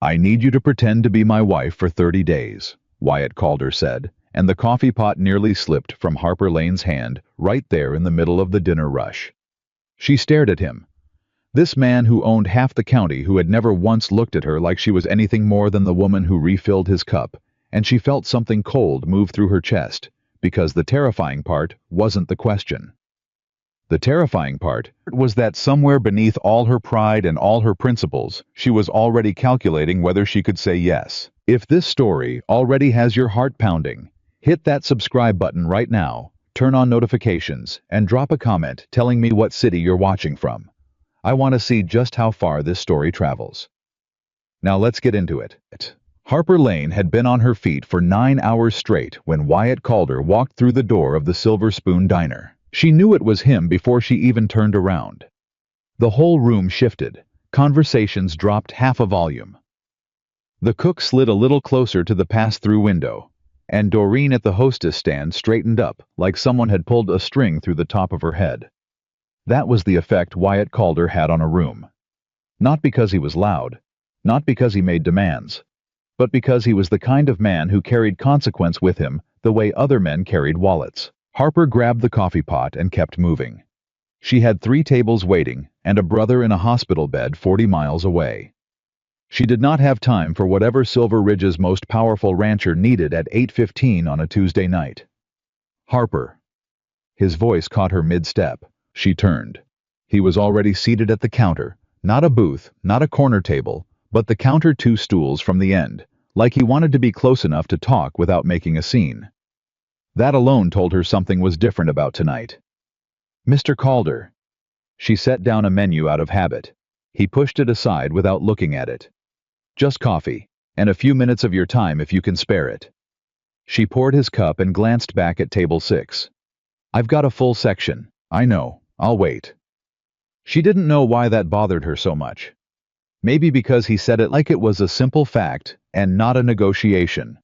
"I need you to pretend to be my wife for 30 days, Wyatt Calder said, and the coffee pot nearly slipped from Harper Lane's hand right there in the middle of the dinner rush. She stared at him. This man who owned half the county who had never once looked at her like she was anything more than the woman who refilled his cup, and she felt something cold move through her chest, because the terrifying part wasn't the question. The terrifying part was that somewhere beneath all her pride and all her principles, she was already calculating whether she could say yes. If this story already has your heart pounding, hit that subscribe button right now, turn on notifications, and drop a comment telling me what city you're watching from. I want to see just how far this story travels. Now let's get into it. Harper Lane had been on her feet for 9 hours straight when Wyatt Calder walked through the door of the Silver Spoon Diner. She knew it was him before she even turned around. The whole room shifted. Conversations dropped half a volume. The cook slid a little closer to the pass-through window, and Doreen at the hostess stand straightened up like someone had pulled a string through the top of her head. That was the effect Wyatt Calder had on a room. Not because he was loud, not because he made demands, but because he was the kind of man who carried consequence with him the way other men carried wallets. Harper grabbed the coffee pot and kept moving. She had 3 tables waiting and a brother in a hospital bed 40 miles away. She did not have time for whatever Silver Ridge's most powerful rancher needed at 8:15 on a Tuesday night. "Harper." His voice caught her mid-step. She turned. He was already seated at the counter, not a booth, not a corner table, but the counter 2 stools from the end, like he wanted to be close enough to talk without making a scene. That alone told her something was different about tonight. "Mr. Calder." She set down a menu out of habit. He pushed it aside without looking at it. "Just coffee, and a few minutes of your time if you can spare it." She poured his cup and glanced back at table 6. "I've got a full section. I know. I'll wait." She didn't know why that bothered her so much. Maybe because he said it like it was a simple fact and not a negotiation.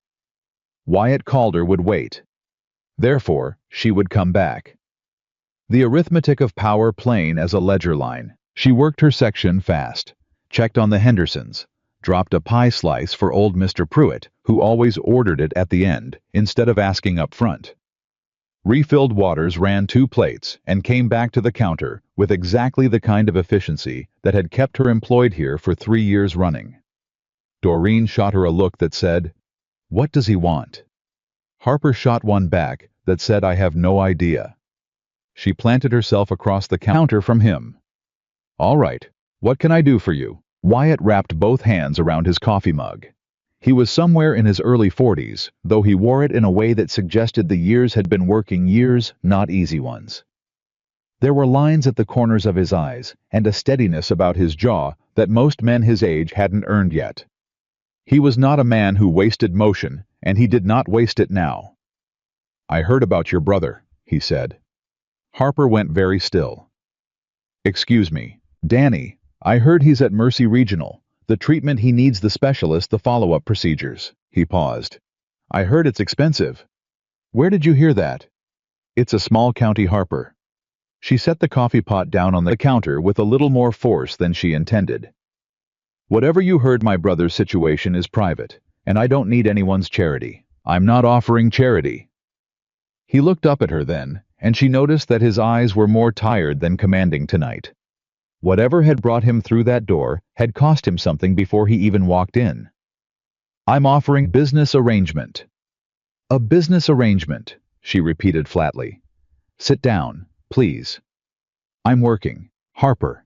Wyatt Calder would wait. Therefore, she would come back. The arithmetic of power plain as a ledger line. She worked her section fast, checked on the Hendersons, dropped a pie slice for old Mr. Pruitt, who always ordered it at the end, instead of asking up front. Refilled waters, ran 2 plates, and came back to the counter with exactly the kind of efficiency that had kept her employed here for 3 years running. Doreen shot her a look that said, "What does he want?" Harper shot one back that said, "I have no idea." She planted herself across the counter from him. "All right, what can I do for you?" Wyatt wrapped both hands around his coffee mug. He was somewhere in his early 40s, though he wore it in a way that suggested the years had been working years, not easy ones. There were lines at the corners of his eyes and a steadiness about his jaw that most men his age hadn't earned yet. He was not a man who wasted motion, and he did not waste it now. "I heard about your brother," he said. Harper went very still. "Excuse me, Danny, I heard he's at Mercy Regional. The treatment he needs, the specialist, the follow-up procedures." He paused. "I heard it's expensive." "Where did you hear that?" "It's a small county, Harper." She set the coffee pot down on the counter with a little more force than she intended. "Whatever you heard, my brother's situation is private, and I don't need anyone's charity. I'm not offering charity." He looked up at her then, and she noticed that his eyes were more tired than commanding tonight. Whatever had brought him through that door had cost him something before he even walked in. "I'm offering business arrangement." "A business arrangement," she repeated flatly. "Sit down, please." "I'm working, Harper."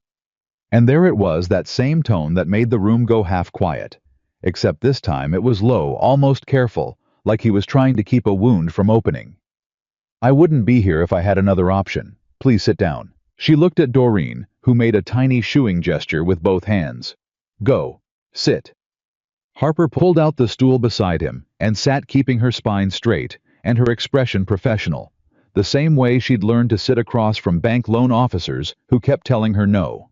And there it was, that same tone that made the room go half quiet, except this time it was low, almost careful, like he was trying to keep a wound from opening. "I wouldn't be here if I had another option. Please sit down." She looked at Doreen, who made a tiny shooing gesture with both hands. "Go. Sit." Harper pulled out the stool beside him and sat, keeping her spine straight and her expression professional, the same way she'd learned to sit across from bank loan officers who kept telling her no.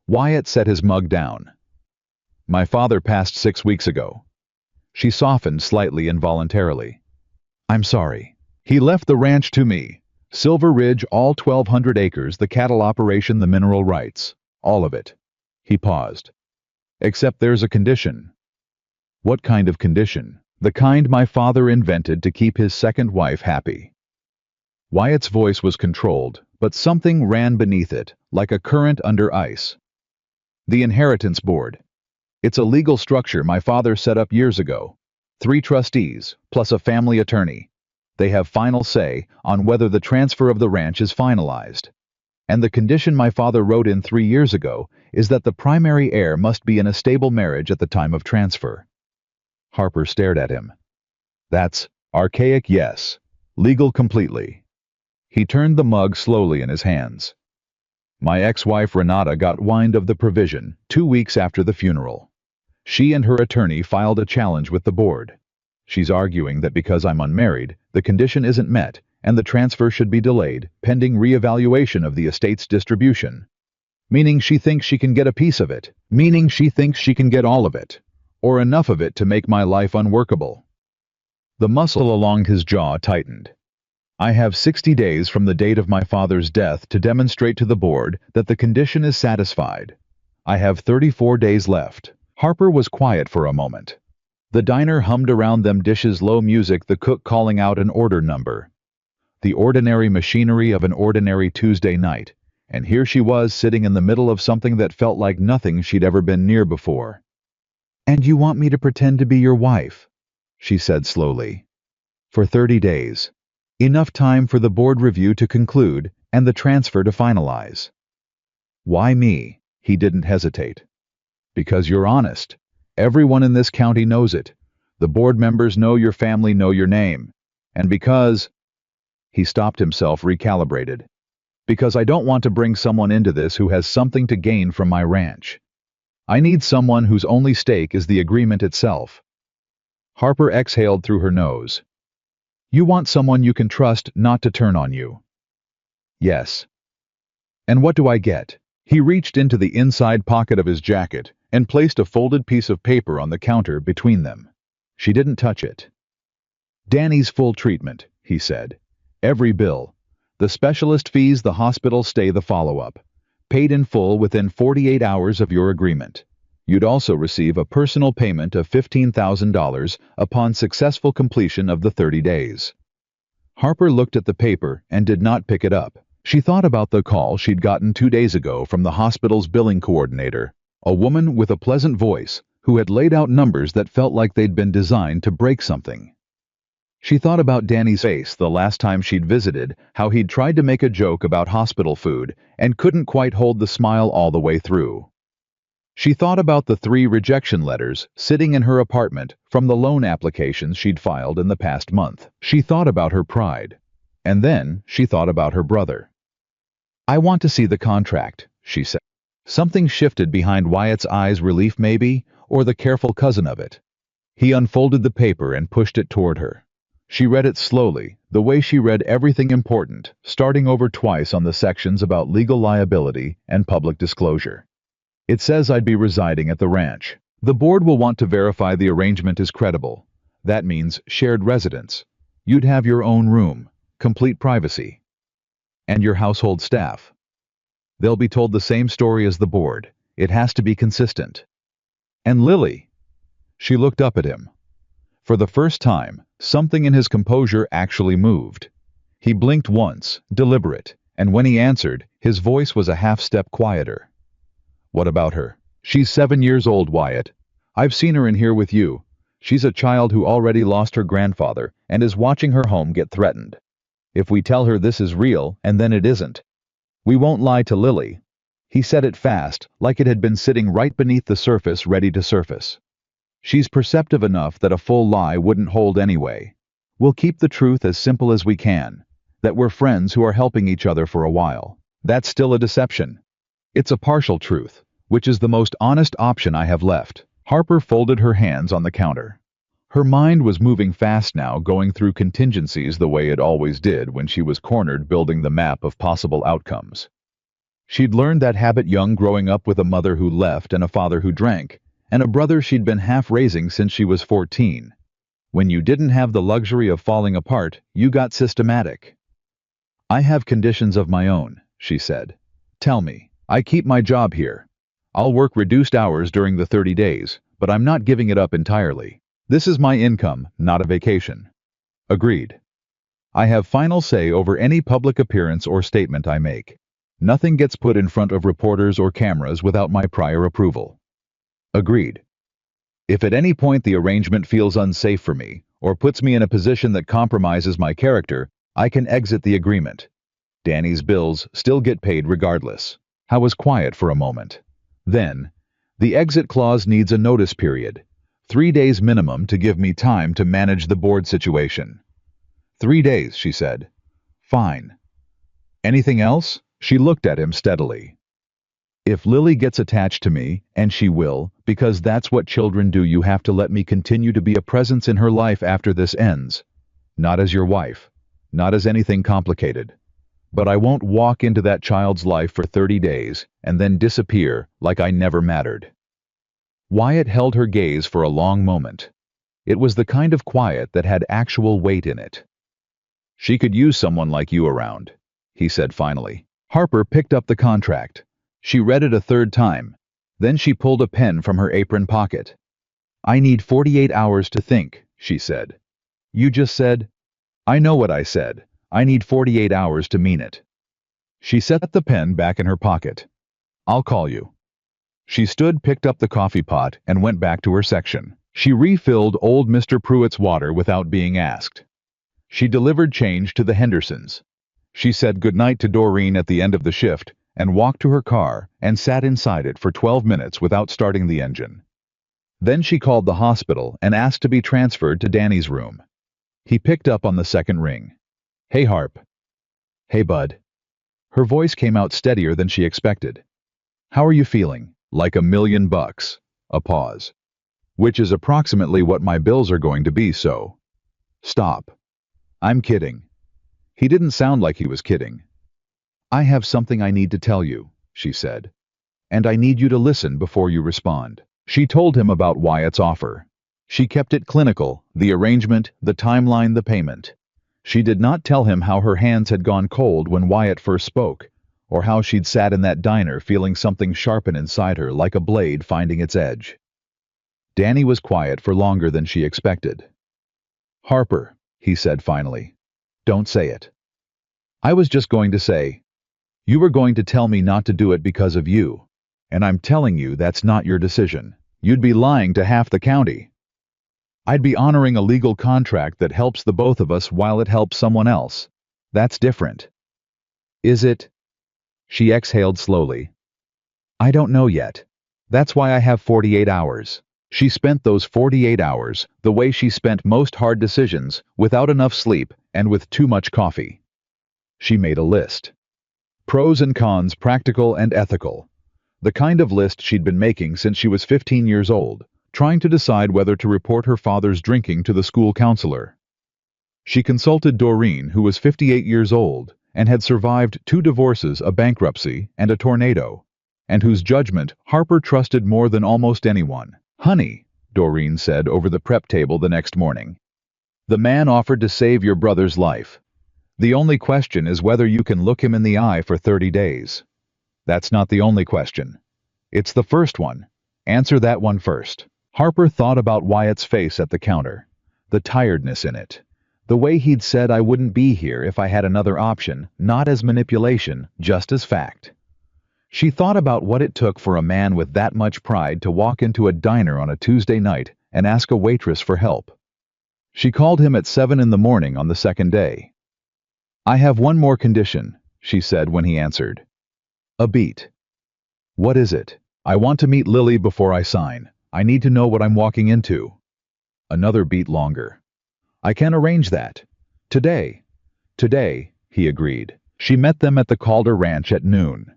Wyatt set his mug down. "My father passed 6 weeks ago." She softened slightly involuntarily. "I'm sorry. He left the ranch to me. Silver Ridge, all 1,200 acres, the cattle operation, the mineral rights. All of it." He paused. "Except there's a condition." What kind of condition? The kind my father invented to keep his second wife happy. Wyatt's voice was controlled, but something ran beneath it, like a current under ice. The inheritance board. It's a legal structure my father set up years ago. 3 trustees, plus a family attorney. They have final say on whether the transfer of the ranch is finalized. And the condition my father wrote in 3 years ago is that the primary heir must be in a stable marriage at the time of transfer. Harper stared at him. That's archaic, yes. Legal completely. He turned the mug slowly in his hands. My ex-wife Renata got wind of the provision 2 weeks after the funeral. She and her attorney filed a challenge with the board. She's arguing that because I'm unmarried, the condition isn't met, and the transfer should be delayed, pending re-evaluation of the estate's distribution. Meaning she thinks she can get a piece of it. Meaning she thinks she can get all of it. Or enough of it to make my life unworkable. The muscle along his jaw tightened. I have 60 days from the date of my father's death to demonstrate to the board that the condition is satisfied. I have 34 days left. Harper was quiet for a moment. The diner hummed around them dishes low music, the cook calling out an order number. The ordinary machinery of an ordinary Tuesday night, and here she was sitting in the middle of something that felt like nothing she'd ever been near before. "And you want me to pretend to be your wife?" she said slowly. "For 30 days. Enough time for the board review to conclude and the transfer to finalize." "Why me?" He didn't hesitate. "Because you're honest. Everyone in this county knows it. The board members know your family, know your name. And because—" He stopped himself, recalibrated. "Because I don't want to bring someone into this who has something to gain from my ranch. I need someone whose only stake is the agreement itself." Harper exhaled through her nose. "You want someone you can trust not to turn on you." "Yes." "And what do I get?" He reached into the inside pocket of his jacket and placed a folded piece of paper on the counter between them. She didn't touch it. "Danny's full treatment," he said. "Every bill. The specialist fees, the hospital stay, the follow-up. Paid in full within 48 hours of your agreement. You'd also receive a personal payment of $15,000 upon successful completion of the 30 days. Harper looked at the paper and did not pick it up. She thought about the call she'd gotten 2 days ago from the hospital's billing coordinator, a woman with a pleasant voice who had laid out numbers that felt like they'd been designed to break something. She thought about Danny's face the last time she'd visited, how he'd tried to make a joke about hospital food and couldn't quite hold the smile all the way through. She thought about the 3 rejection letters sitting in her apartment from the loan applications she'd filed in the past month. She thought about her pride. And then she thought about her brother. "I want to see the contract," she said. Something shifted behind Wyatt's eyes, relief maybe, or the careful cousin of it. He unfolded the paper and pushed it toward her. She read it slowly, the way she read everything important, starting over twice on the sections about legal liability and public disclosure. "It says I'd be residing at the ranch. The board will want to verify the arrangement is credible. That means shared residence. You'd have your own room, complete privacy. And your household staff. They'll be told the same story as the board. It has to be consistent. And Lily." She looked up at him. For the first time, something in his composure actually moved. He blinked once, deliberate, and when he answered, his voice was a half-step quieter. "What about her?" "She's 7 years old, Wyatt. I've seen her in here with you. She's a child who already lost her grandfather and is watching her home get threatened. If we tell her this is real and then it isn't, we won't lie to Lily." He said it fast, like it had been sitting right beneath the surface, ready to surface. "She's perceptive enough that a full lie wouldn't hold anyway. We'll keep the truth as simple as we can, that we're friends who are helping each other for a while. That's still a deception. It's a partial truth, which is the most honest option I have left." Harper folded her hands on the counter. Her mind was moving fast now, going through contingencies the way it always did when she was cornered building the map of possible outcomes. She'd learned that habit young, growing up with a mother who left and a father who drank, and a brother she'd been half-raising since she was 14. When you didn't have the luxury of falling apart, you got systematic. "I have conditions of my own," she said. "Tell me. I keep my job here. I'll work reduced hours during the 30 days, but I'm not giving it up entirely. This is my income, not a vacation. Agreed. I have final say over any public appearance or statement I make. Nothing gets put in front of reporters or cameras without my prior approval. Agreed. If at any point the arrangement feels unsafe for me, or puts me in a position that compromises my character, I can exit the agreement. Danny's bills still get paid regardless. I was quiet for a moment. Then, the exit clause needs a notice period. 3 days minimum to give me time to manage the board situation. 3 days, she said. Fine. Anything else? She looked at him steadily. If Lily gets attached to me, and she will, because that's what children do, you have to let me continue to be a presence in her life after this ends. Not as your wife. Not as anything complicated. But I won't walk into that child's life for 30 days and then disappear like I never mattered. Wyatt held her gaze for a long moment. It was the kind of quiet that had actual weight in it. She could use someone like you around, he said finally. Harper picked up the contract. She read it a third time. Then she pulled a pen from her apron pocket. I need 48 hours to think, she said. You just said? I know what I said. I need 48 hours to mean it. She set the pen back in her pocket. I'll call you. She stood, picked up the coffee pot, and went back to her section. She refilled old Mr. Pruitt's water without being asked. She delivered change to the Hendersons. She said goodnight to Doreen at the end of the shift and walked to her car and sat inside it for 12 minutes without starting the engine. Then she called the hospital and asked to be transferred to Danny's room. He picked up on the second ring. Hey, Harp. Hey, bud. Her voice came out steadier than she expected. How are you feeling? Like $1,000,000. A pause. Which is approximately what my bills are going to be, so. Stop. I'm kidding. He didn't sound like he was kidding. I have something I need to tell you, she said. And I need you to listen before you respond. She told him about Wyatt's offer. She kept it clinical, the arrangement, the timeline, the payment. She did not tell him how her hands had gone cold when Wyatt first spoke, or how she'd sat in that diner feeling something sharpen inside her like a blade finding its edge. Danny was quiet for longer than she expected. Harper, he said finally. Don't say it. I was just going to say, you were going to tell me not to do it because of you, and I'm telling you that's not your decision. You'd be lying to half the county. I'd be honoring a legal contract that helps the both of us while it helps someone else. That's different. Is it? She exhaled slowly. I don't know yet. That's why I have 48 hours. She spent those 48 hours, the way she spent most hard decisions, without enough sleep and with too much coffee. She made a list. Pros and cons, practical and ethical. The kind of list she'd been making since she was 15 years old, trying to decide whether to report her father's drinking to the school counselor. She consulted Doreen, who was 58 years old and had survived 2 divorces, a bankruptcy, and a tornado, and whose judgment Harper trusted more than almost anyone. Honey, Doreen said over the prep table the next morning. The man offered to save your brother's life. The only question is whether you can look him in the eye for 30 days. That's not the only question. It's the first one. Answer that one first. Harper thought about Wyatt's face at the counter, the tiredness in it, the way he'd said I wouldn't be here if I had another option, not as manipulation, just as fact. She thought about what it took for a man with that much pride to walk into a diner on a Tuesday night and ask a waitress for help. She called him at 7 in the morning on the second day. I have one more condition, she said when he answered. A beat. What is it? I want to meet Lily before I sign. I need to know what I'm walking into. Another beat longer. I can arrange that. Today. Today, he agreed. She met them at the Calder Ranch at noon.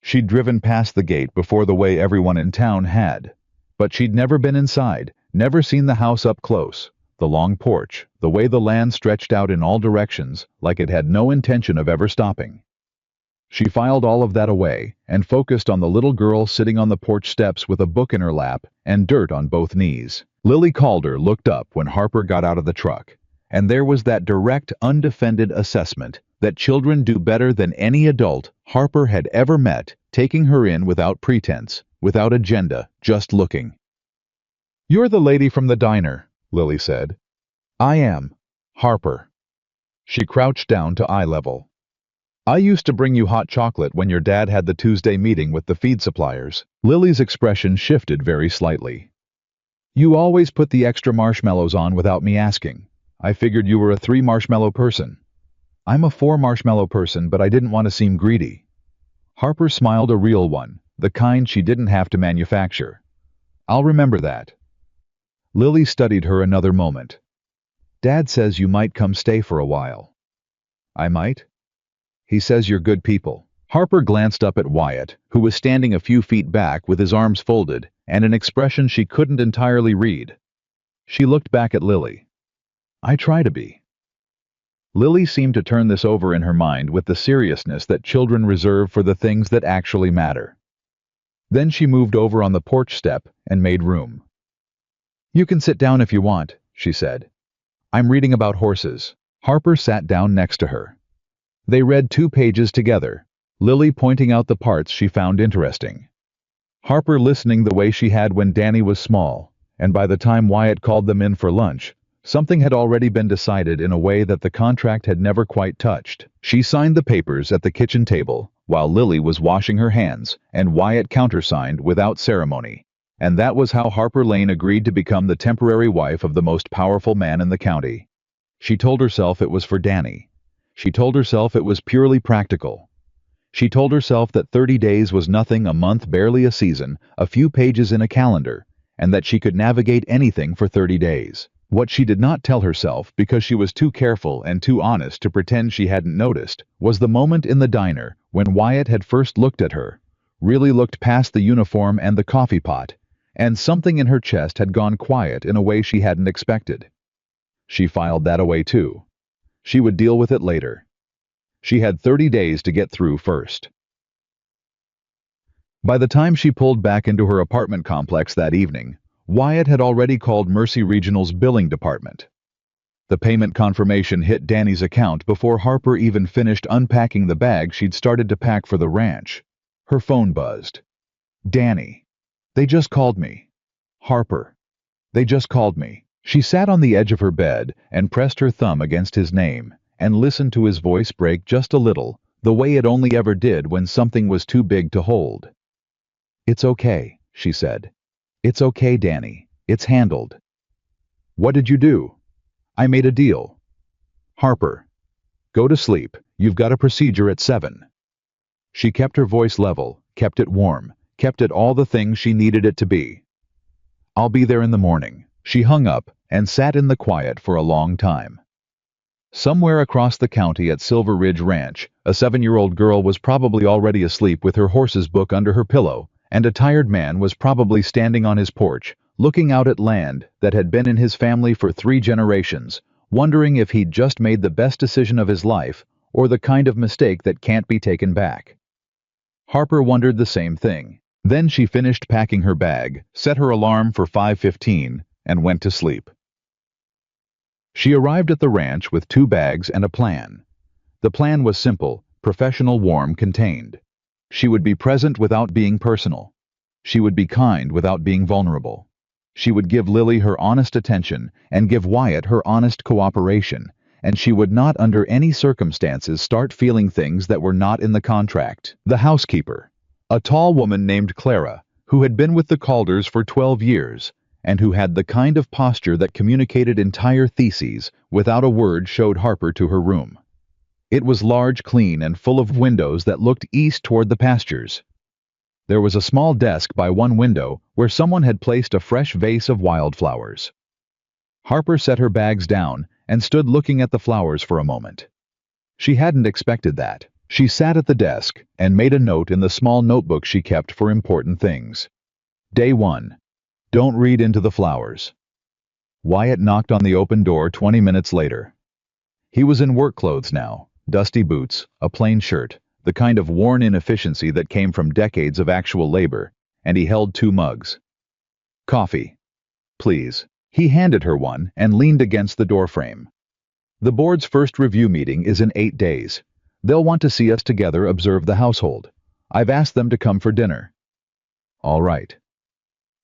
She'd driven past the gate before the way everyone in town had. But she'd never been inside, never seen the house up close. The long porch, the way the land stretched out in all directions, like it had no intention of ever stopping. She filed all of that away and focused on the little girl sitting on the porch steps with a book in her lap and dirt on both knees. Lily Calder looked up when Harper got out of the truck, and there was that direct, undefended assessment that children do better than any adult Harper had ever met, taking her in without pretense, without agenda, just looking. You're the lady from the diner, Lily said. I am. Harper. She crouched down to eye level. I used to bring you hot chocolate when your dad had the Tuesday meeting with the feed suppliers. Lily's expression shifted very slightly. You always put the extra marshmallows on without me asking. I figured you were a 3-marshmallow person. I'm a 4-marshmallow person, but I didn't want to seem greedy. Harper smiled, a real one, the kind she didn't have to manufacture. I'll remember that. Lily studied her another moment. Dad says you might come stay for a while. I might? He says you're good people. Harper glanced up at Wyatt, who was standing a few feet back with his arms folded and an expression she couldn't entirely read. She looked back at Lily. I try to be. Lily seemed to turn this over in her mind with the seriousness that children reserve for the things that actually matter. Then she moved over on the porch step and made room. You can sit down if you want, she said. I'm reading about horses. Harper sat down next to her. They read 2 pages together, Lily pointing out the parts she found interesting. Harper listening the way she had when Danny was small, and by the time Wyatt called them in for lunch, something had already been decided in a way that the contract had never quite touched. She signed the papers at the kitchen table, while Lily was washing her hands, and Wyatt countersigned without ceremony. And that was how Harper Lane agreed to become the temporary wife of the most powerful man in the county. She told herself it was for Danny. She told herself it was purely practical. She told herself that 30 days was nothing, a month barely a season, a few pages in a calendar, and that she could navigate anything for 30 days. What she did not tell herself, because she was too careful and too honest to pretend she hadn't noticed, was the moment in the diner when Wyatt had first looked at her, really looked past the uniform and the coffee pot, and something in her chest had gone quiet in a way she hadn't expected. She filed that away too. She would deal with it later. She had 30 days to get through first. By the time she pulled back into her apartment complex that evening, Wyatt had already called Mercy Regional's billing department. The payment confirmation hit Danny's account before Harper even finished unpacking the bag she'd started to pack for the ranch. Her phone buzzed. Danny. They just called me. Harper. They just called me. She sat on the edge of her bed and pressed her thumb against his name and listened to his voice break just a little, the way it only ever did when something was too big to hold. It's okay, she said. It's okay, Danny. It's handled. What did you do? I made a deal. Harper. Go to sleep. You've got a procedure at 7. She kept her voice level, kept it warm, kept it all the things she needed it to be. I'll be there in the morning. She hung up and sat in the quiet for a long time. Somewhere across the county at Silver Ridge Ranch, a 7-year-old girl was probably already asleep with her horse's book under her pillow, and a tired man was probably standing on his porch, looking out at land that had been in his family for 3 generations, wondering if he'd just made the best decision of his life, or the kind of mistake that can't be taken back. Harper wondered the same thing. Then she finished packing her bag, set her alarm for 5:15, and went to sleep. She arrived at the ranch with 2 bags and a plan. The plan was simple, professional, warm, contained. She would be present without being personal. She would be kind without being vulnerable. She would give Lily her honest attention and give Wyatt her honest cooperation, and she would not under any circumstances start feeling things that were not in the contract. The housekeeper, a tall woman named Clara, who had been with the Calders for 12 years, and who had the kind of posture that communicated entire theses without a word, showed Harper to her room. It was large, clean, and full of windows that looked east toward the pastures. There was a small desk by one window where someone had placed a fresh vase of wildflowers. Harper set her bags down and stood looking at the flowers for a moment. She hadn't expected that. She sat at the desk and made a note in the small notebook she kept for important things. Day 1. Don't read into the flowers. Wyatt knocked on the open door 20 minutes later. He was in work clothes now, dusty boots, a plain shirt, the kind of worn inefficiency that came from decades of actual labor, and he held 2 mugs. Coffee. Please. He handed her one and leaned against the doorframe. The board's first review meeting is in 8 days. They'll want to see us together observe the household. I've asked them to come for dinner. All right.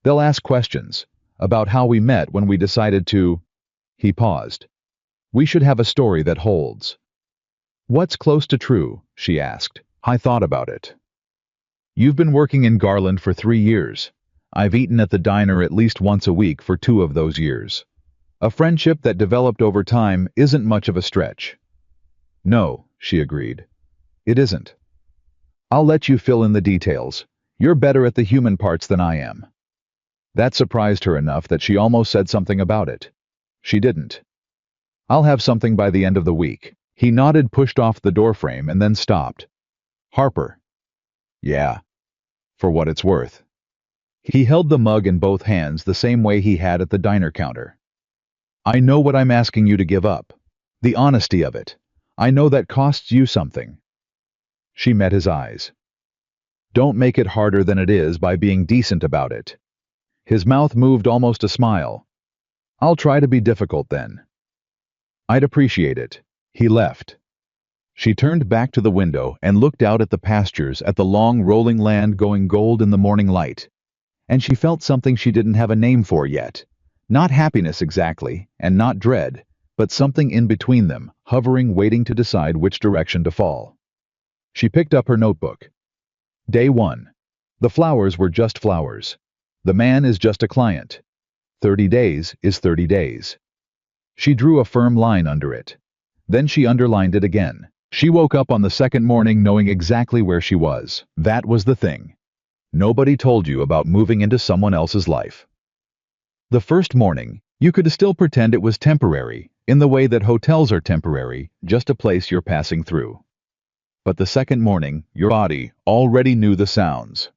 They'll ask questions. About how we met when we decided to... He paused. We should have a story that holds. What's close to true? She asked. I thought about it. You've been working in Garland for 3 years. I've eaten at the diner at least once a week for 2 of those years. A friendship that developed over time isn't much of a stretch. No, she agreed. It isn't. I'll let you fill in the details. You're better at the human parts than I am. That surprised her enough that she almost said something about it. She didn't. I'll have something by the end of the week. He nodded, pushed off the doorframe, and then stopped. Harper. Yeah. For what it's worth. He held the mug in both hands the same way he had at the diner counter. I know what I'm asking you to give up. The honesty of it. I know that costs you something. She met his eyes. Don't make it harder than it is by being decent about it. His mouth moved almost a smile. I'll try to be difficult then. I'd appreciate it. He left. She turned back to the window and looked out at the pastures, at the long rolling land going gold in the morning light. And she felt something she didn't have a name for yet. Not happiness exactly, and not dread, but something in between them, hovering, waiting to decide which direction to fall. She picked up her notebook. Day 1. The flowers were just flowers. The man is just a client. 30 days is 30 days. She drew a firm line under it. Then she underlined it again. She woke up on the second morning knowing exactly where she was. That was the thing. Nobody told you about moving into someone else's life. The first morning, you could still pretend it was temporary, in the way that hotels are temporary, just a place you're passing through. But the second morning, your body already knew the sounds.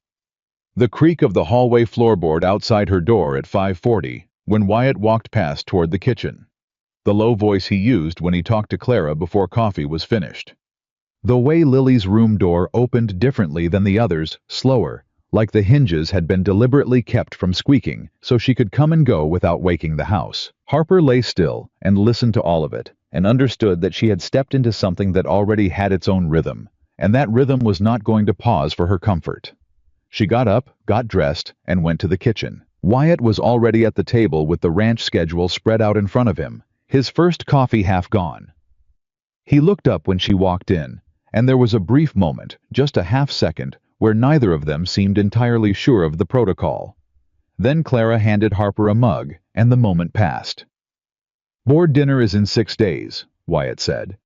The creak of the hallway floorboard outside her door at 5:40, when Wyatt walked past toward the kitchen. The low voice he used when he talked to Clara before coffee was finished. The way Lily's room door opened differently than the others, slower, like the hinges had been deliberately kept from squeaking so she could come and go without waking the house. Harper lay still and listened to all of it, and understood that she had stepped into something that already had its own rhythm, and that rhythm was not going to pause for her comfort. She got up, got dressed, and went to the kitchen. Wyatt was already at the table with the ranch schedule spread out in front of him, his first coffee half gone. He looked up when she walked in, and there was a brief moment, just a half second, where neither of them seemed entirely sure of the protocol. Then Clara handed Harper a mug, and the moment passed. Board dinner is in 6 days, Wyatt said.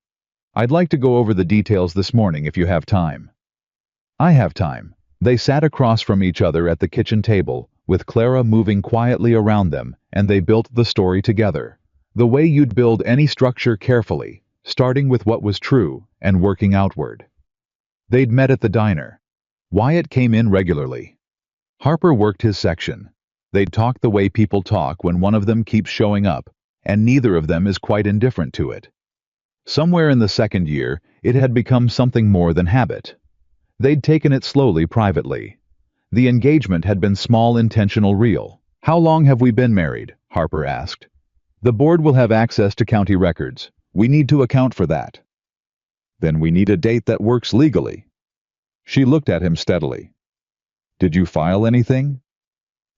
I'd like to go over the details this morning if you have time. I have time. They sat across from each other at the kitchen table, with Clara moving quietly around them, and they built the story together. The way you'd build any structure carefully, starting with what was true and working outward. They'd met at the diner. Wyatt came in regularly. Harper worked his section. They'd talk the way people talk when one of them keeps showing up, and neither of them is quite indifferent to it. Somewhere in the second year, it had become something more than habit. They'd taken it slowly privately. The engagement had been small, intentional, real. How long have we been married? Harper asked. The board will have access to county records. We need to account for that. Then we need a date that works legally. She looked at him steadily. Did you file anything?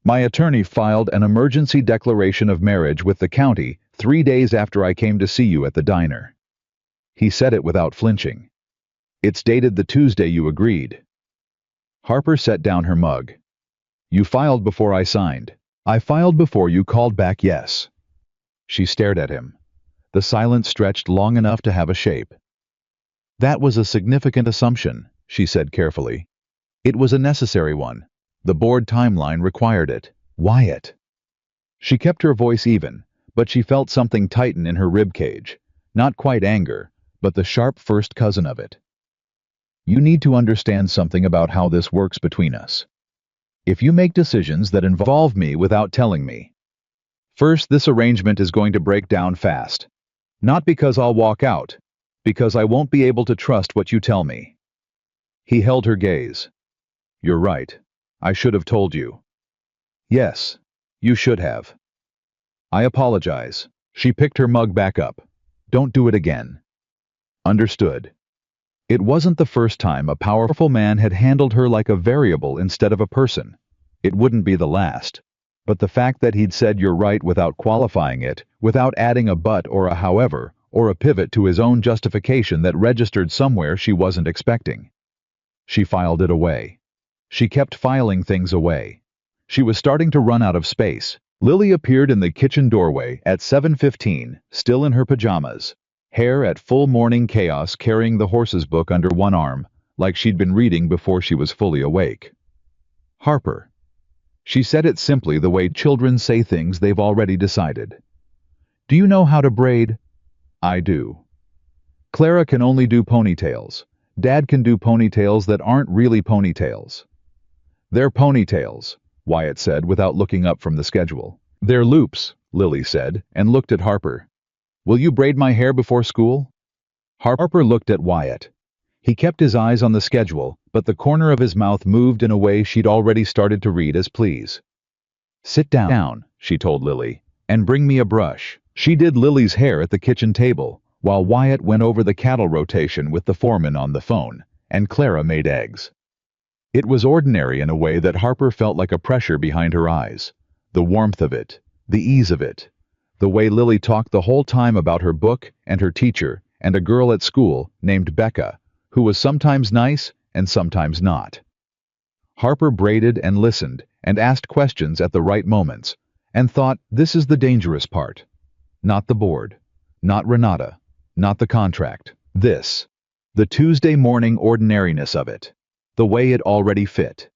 My attorney filed an emergency declaration of marriage with the county 3 days after I came to see you at the diner. He said it without flinching. It's dated the Tuesday you agreed. Harper set down her mug. You filed before I signed. I filed before you called back yes. She stared at him. The silence stretched long enough to have a shape. That was a significant assumption, she said carefully. It was a necessary one. The board timeline required it. Wyatt. She kept her voice even, but she felt something tighten in her ribcage. Not quite anger, but the sharp first cousin of it. You need to understand something about how this works between us. If you make decisions that involve me without telling me, first, this arrangement is going to break down fast. Not because I'll walk out, because I won't be able to trust what you tell me. He held her gaze. You're right. I should have told you. Yes, you should have. I apologize. She picked her mug back up. Don't do it again. Understood. It wasn't the first time a powerful man had handled her like a variable instead of a person. It wouldn't be the last. But the fact that he'd said you're right without qualifying it, without adding a but or a however, or a pivot to his own justification that registered somewhere she wasn't expecting. She filed it away. She kept filing things away. She was starting to run out of space. Lily appeared in the kitchen doorway at 7:15, still in her pajamas, hair at full morning chaos, carrying the horse's book under one arm, like she'd been reading before she was fully awake. Harper. She said it simply, the way children say things they've already decided. Do you know how to braid? I do. Clara can only do ponytails. Dad can do ponytails that aren't really ponytails. They're ponytails, Wyatt said without looking up from the schedule. They're loops, Lily said, and looked at Harper. Will you braid my hair before school? Harper looked at Wyatt. He kept his eyes on the schedule, but the corner of his mouth moved in a way she'd already started to read as please. Sit down, she told Lily, and bring me a brush. She did Lily's hair at the kitchen table, while Wyatt went over the cattle rotation with the foreman on the phone, and Clara made eggs. It was ordinary in a way that Harper felt like a pressure behind her eyes. The warmth of it, the ease of it, the way Lily talked the whole time about her book and her teacher and a girl at school named Becca, who was sometimes nice and sometimes not. Harper braided and listened and asked questions at the right moments, and thought, this is the dangerous part. Not the board, not Renata, not the contract. This. The Tuesday morning ordinariness of it. The way it already fit.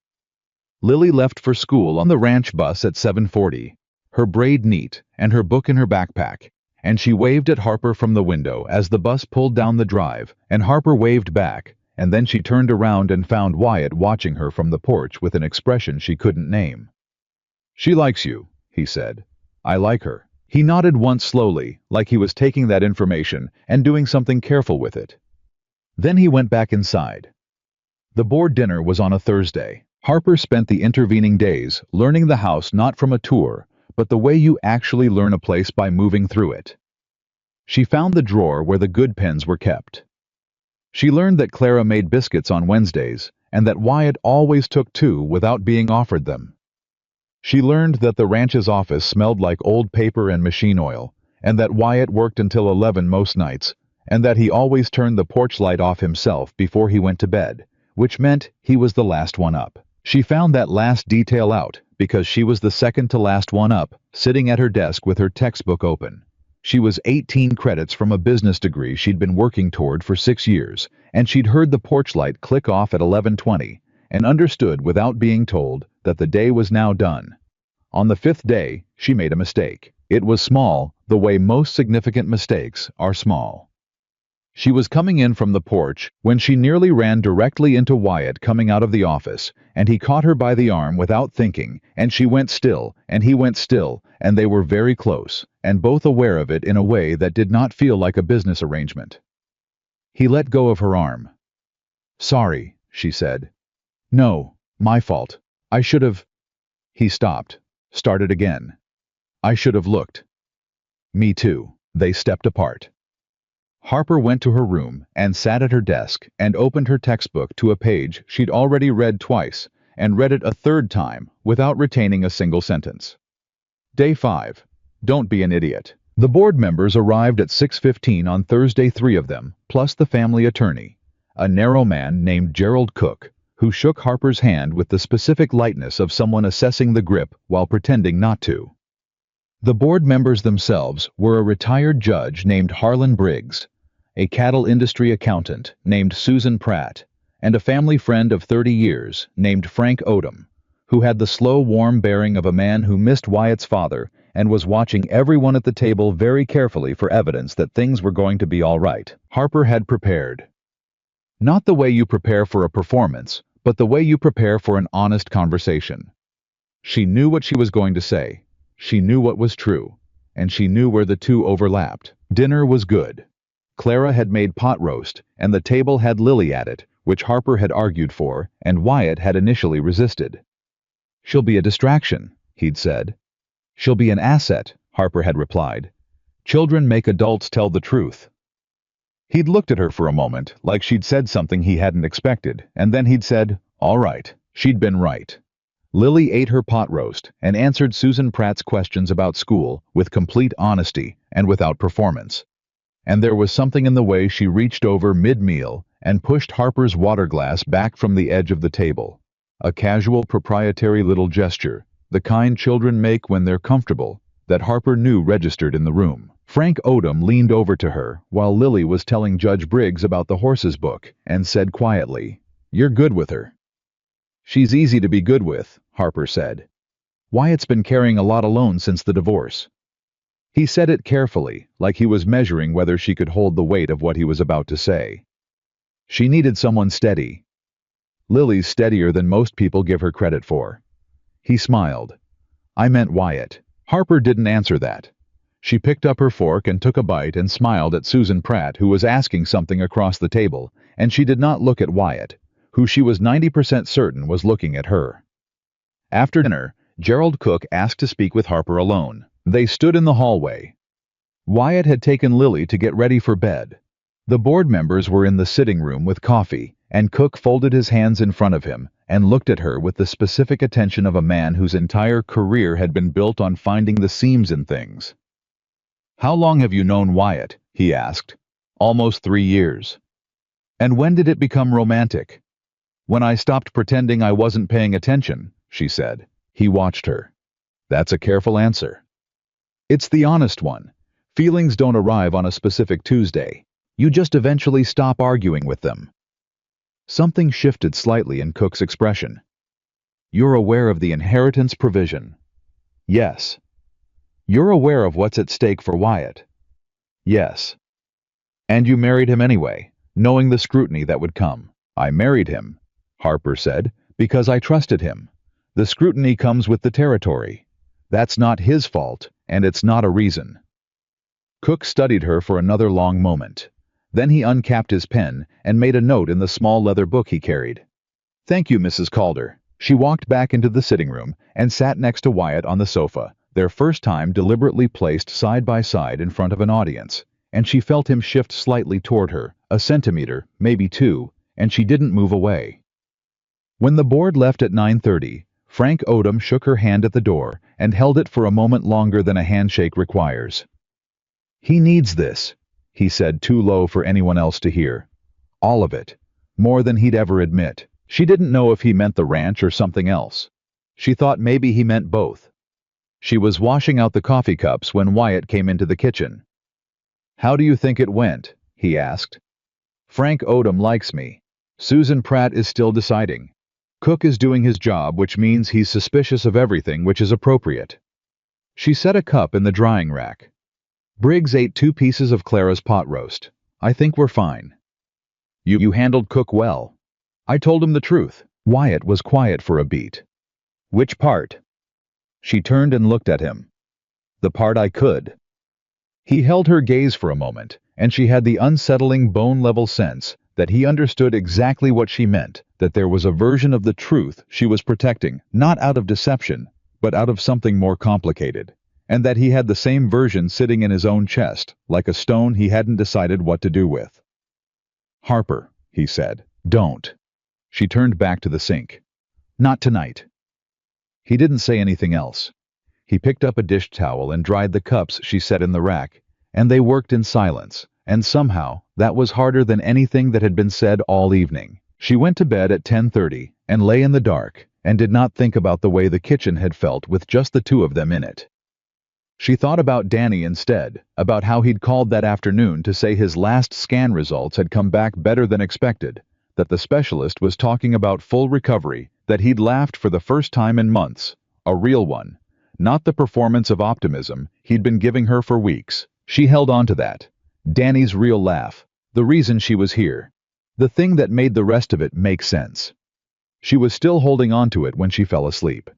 Lily left for school on the ranch bus at 7:40, her braid neat and her book in her backpack, and she waved at Harper from the window as the bus pulled down the drive, and Harper waved back, and then she turned around and found Wyatt watching her from the porch with an expression she couldn't name. She likes you, he said. I like her. He nodded once slowly, like he was taking that information and doing something careful with it. Then he went back inside. The board dinner was on a Thursday. Harper spent the intervening days learning the house not from a tour, but the way you actually learn a place by moving through it. She found the drawer where the good pens were kept. She learned that Clara made biscuits on Wednesdays, and that Wyatt always took two without being offered them. She learned that the ranch's office smelled like old paper and machine oil, and that Wyatt worked until 11 most nights, and that he always turned the porch light off himself before he went to bed, which meant he was the last one up. She found that last detail out because she was the second to last one up, sitting at her desk with her textbook open. She was 18 credits from a business degree she'd been working toward for 6 years, and she'd heard the porch light click off at 11:20, and understood without being told that the day was now done. On the 5th day, she made a mistake. It was small, the way most significant mistakes are small. She was coming in from the porch when she nearly ran directly into Wyatt coming out of the office, and he caught her by the arm without thinking, and she went still, and he went still, and they were very close, and both aware of it in a way that did not feel like a business arrangement. He let go of her arm. Sorry, she said. No, my fault. I should have... He stopped, started again. I should have looked. Me too. They stepped apart. Harper went to her room and sat at her desk and opened her textbook to a page she'd already read twice and read it a third time without retaining a single sentence. Day 5. Don't be an idiot. The board members arrived at 6:15 on Thursday, 3 of them, plus the family attorney, a narrow man named Gerald Cook, who shook Harper's hand with the specific lightness of someone assessing the grip while pretending not to. The board members themselves were a retired judge named Harlan Briggs, a cattle industry accountant named Susan Pratt, and a family friend of 30 years named Frank Odom, who had the slow, warm bearing of a man who missed Wyatt's father and was watching everyone at the table very carefully for evidence that things were going to be all right. Harper had prepared. Not the way you prepare for a performance, but the way you prepare for an honest conversation. She knew what she was going to say. She knew what was true, and she knew where the two overlapped. Dinner was good. Clara had made pot roast, and the table had Lily at it, which Harper had argued for, and Wyatt had initially resisted. She'll be a distraction, he'd said. She'll be an asset, Harper had replied. Children make adults tell the truth. He'd looked at her for a moment, like she'd said something he hadn't expected, and then he'd said, all right, she'd been right. Lily ate her pot roast and answered Susan Pratt's questions about school with complete honesty and without performance. And there was something in the way she reached over mid-meal and pushed Harper's water glass back from the edge of the table. A casual, proprietary little gesture, the kind children make when they're comfortable, that Harper knew registered in the room. Frank Odom leaned over to her while Lily was telling Judge Briggs about the horses book and said quietly, "You're good with her." "She's easy to be good with," Harper said. "Wyatt's been carrying a lot alone since the divorce." He said it carefully, like he was measuring whether she could hold the weight of what he was about to say. She needed someone steady. Lily's steadier than most people give her credit for. He smiled. "I meant Wyatt." Harper didn't answer that. She picked up her fork and took a bite and smiled at Susan Pratt, who was asking something across the table, and she did not look at Wyatt, who she was 90% certain was looking at her. After dinner, Gerald Cook asked to speak with Harper alone. They stood in the hallway. Wyatt had taken Lily to get ready for bed. The board members were in the sitting room with coffee, and Cook folded his hands in front of him and looked at her with the specific attention of a man whose entire career had been built on finding the seams in things. "How long have you known Wyatt?" he asked. "Almost 3 years." "And when did it become romantic?" "When I stopped pretending I wasn't paying attention," she said. He watched her. "That's a careful answer." "It's the honest one. Feelings don't arrive on a specific Tuesday. You just eventually stop arguing with them." Something shifted slightly in Cook's expression. "You're aware of the inheritance provision?" "Yes." "You're aware of what's at stake for Wyatt?" "Yes." "And you married him anyway, knowing the scrutiny that would come?" "I married him," Harper said, "because I trusted him. The scrutiny comes with the territory. That's not his fault, and it's not a reason." Cook studied her for another long moment. Then he uncapped his pen and made a note in the small leather book he carried. "Thank you, Mrs. Calder." She walked back into the sitting room and sat next to Wyatt on the sofa, their first time deliberately placed side by side in front of an audience, and she felt him shift slightly toward her, a centimeter, maybe 2, and she didn't move away. When the board left at 9:30, Frank Odom shook her hand at the door and held it for a moment longer than a handshake requires. "He needs this," he said, too low for anyone else to hear. "All of it. More than he'd ever admit." She didn't know if he meant the ranch or something else. She thought maybe he meant both. She was washing out the coffee cups when Wyatt came into the kitchen. "How do you think it went?" he asked. "Frank Odom likes me. Susan Pratt is still deciding. Cook is doing his job, which means he's suspicious of everything, which is appropriate." She set a cup in the drying rack. "Briggs ate 2 pieces of Clara's pot roast. I think we're fine." You handled Cook well." I told him the truth." Wyatt was quiet for a beat. "Which part?" She turned and looked at him. "The part I could." He held her gaze for a moment, and she had the unsettling bone-level sense that he understood exactly what she meant, that there was a version of the truth she was protecting, not out of deception, but out of something more complicated, and that he had the same version sitting in his own chest, like a stone he hadn't decided what to do with. "Harper," he said, "don't." She turned back to the sink. "Not tonight." He didn't say anything else. He picked up a dish towel and dried the cups she set in the rack, and they worked in silence, and somehow that was harder than anything that had been said all evening. She went to bed at 10:30 and lay in the dark and did not think about the way the kitchen had felt with just the two of them in it. She thought about Danny instead, about how he'd called that afternoon to say his last scan results had come back better than expected, that the specialist was talking about full recovery, that he'd laughed for the first time in months, a real one, not the performance of optimism he'd been giving her for weeks. She held on to that. Danny's real laugh, the reason she was here, the thing that made the rest of it make sense. She was still holding on to it when she fell asleep.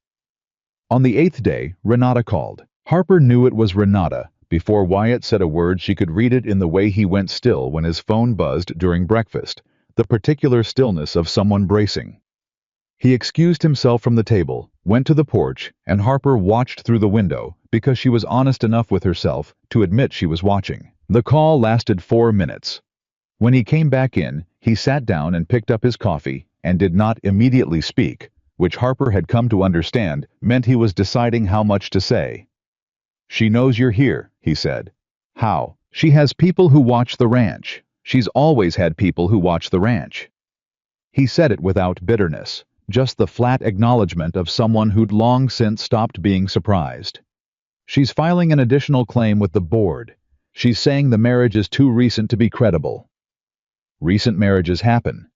On the 8th day, Renata called. Harper knew it was Renata. Before Wyatt said a word, she could read it in the way he went still when his phone buzzed during breakfast, the particular stillness of someone bracing. He excused himself from the table, went to the porch, and Harper watched through the window because she was honest enough with herself to admit she was watching. The call lasted 4 minutes. When he came back in, he sat down and picked up his coffee and did not immediately speak, which Harper had come to understand meant he was deciding how much to say. "She knows you're here," he said. "How?" "She has people who watch the ranch. She's always had people who watch the ranch." He said it without bitterness, just the flat acknowledgement of someone who'd long since stopped being surprised. "She's filing an additional claim with the board. She's saying the marriage is too recent to be credible." Recent marriages happen.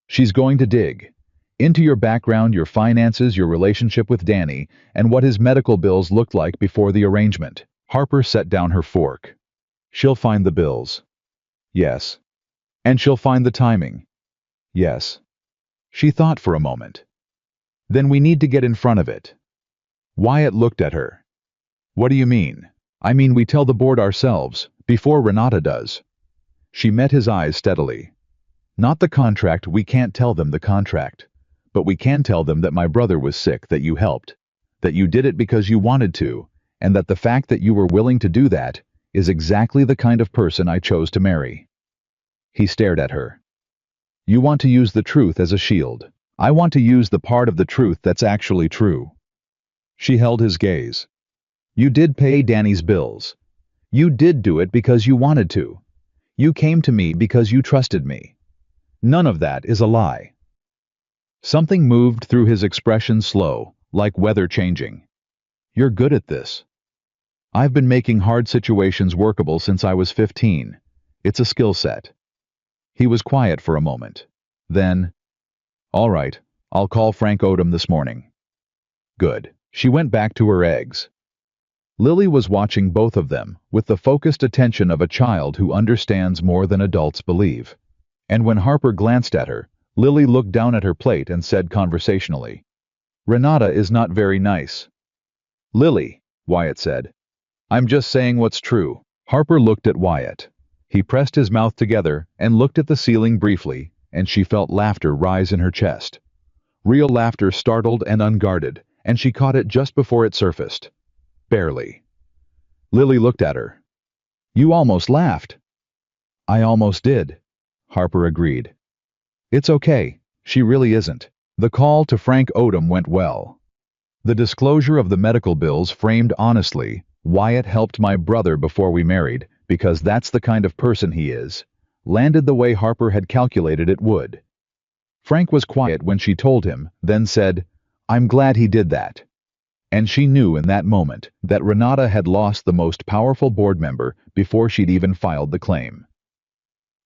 She's going to dig into your background, your finances, your relationship with Danny, and what his medical bills looked like before the arrangement. Harper set down her fork. "She'll find the bills." "Yes." "And she'll find the timing." "Yes." She thought for a moment. "Then we need to get in front of it." Wyatt looked at her. "What do you mean?" "I mean we tell the board ourselves, before Renata does." She met his eyes steadily. "Not the contract, we can't tell them the contract. But we can tell them that my brother was sick, that you helped, that you did it because you wanted to, and that the fact that you were willing to do that is exactly the kind of person I chose to marry." He stared at her. "You want to use the truth as a shield. I want to use the part of the truth that's actually true." She held his gaze. "You did pay Danny's bills. You did do it because you wanted to. You came to me because you trusted me. None of that is a lie." Something moved through his expression, slow, like weather changing. "You're good at this." "I've been making hard situations workable since I was 15. It's a skill set." He was quiet for a moment. Then, "All right, I'll call Frank Odom this morning." Good. She went back to her eggs. Lily was watching both of them with the focused attention of a child who understands more than adults believe. And when Harper glanced at her, Lily looked down at her plate and said conversationally, "Renata is not very nice." "Lily," Wyatt said. "I'm just saying what's true." Harper looked at Wyatt. He pressed his mouth together and looked at the ceiling briefly, and she felt laughter rise in her chest. Real laughter, startled and unguarded, and she caught it just before it surfaced. Barely. Lily looked at her. "You almost laughed." "I almost did," Harper agreed. "It's okay, she really isn't." The call to Frank Odom went well. The disclosure of the medical bills framed honestly, "Wyatt helped my brother before we married, because that's the kind of person he is," landed the way Harper had calculated it would. Frank was quiet when she told him, then said, "I'm glad he did that." And she knew in that moment that Renata had lost the most powerful board member before she'd even filed the claim.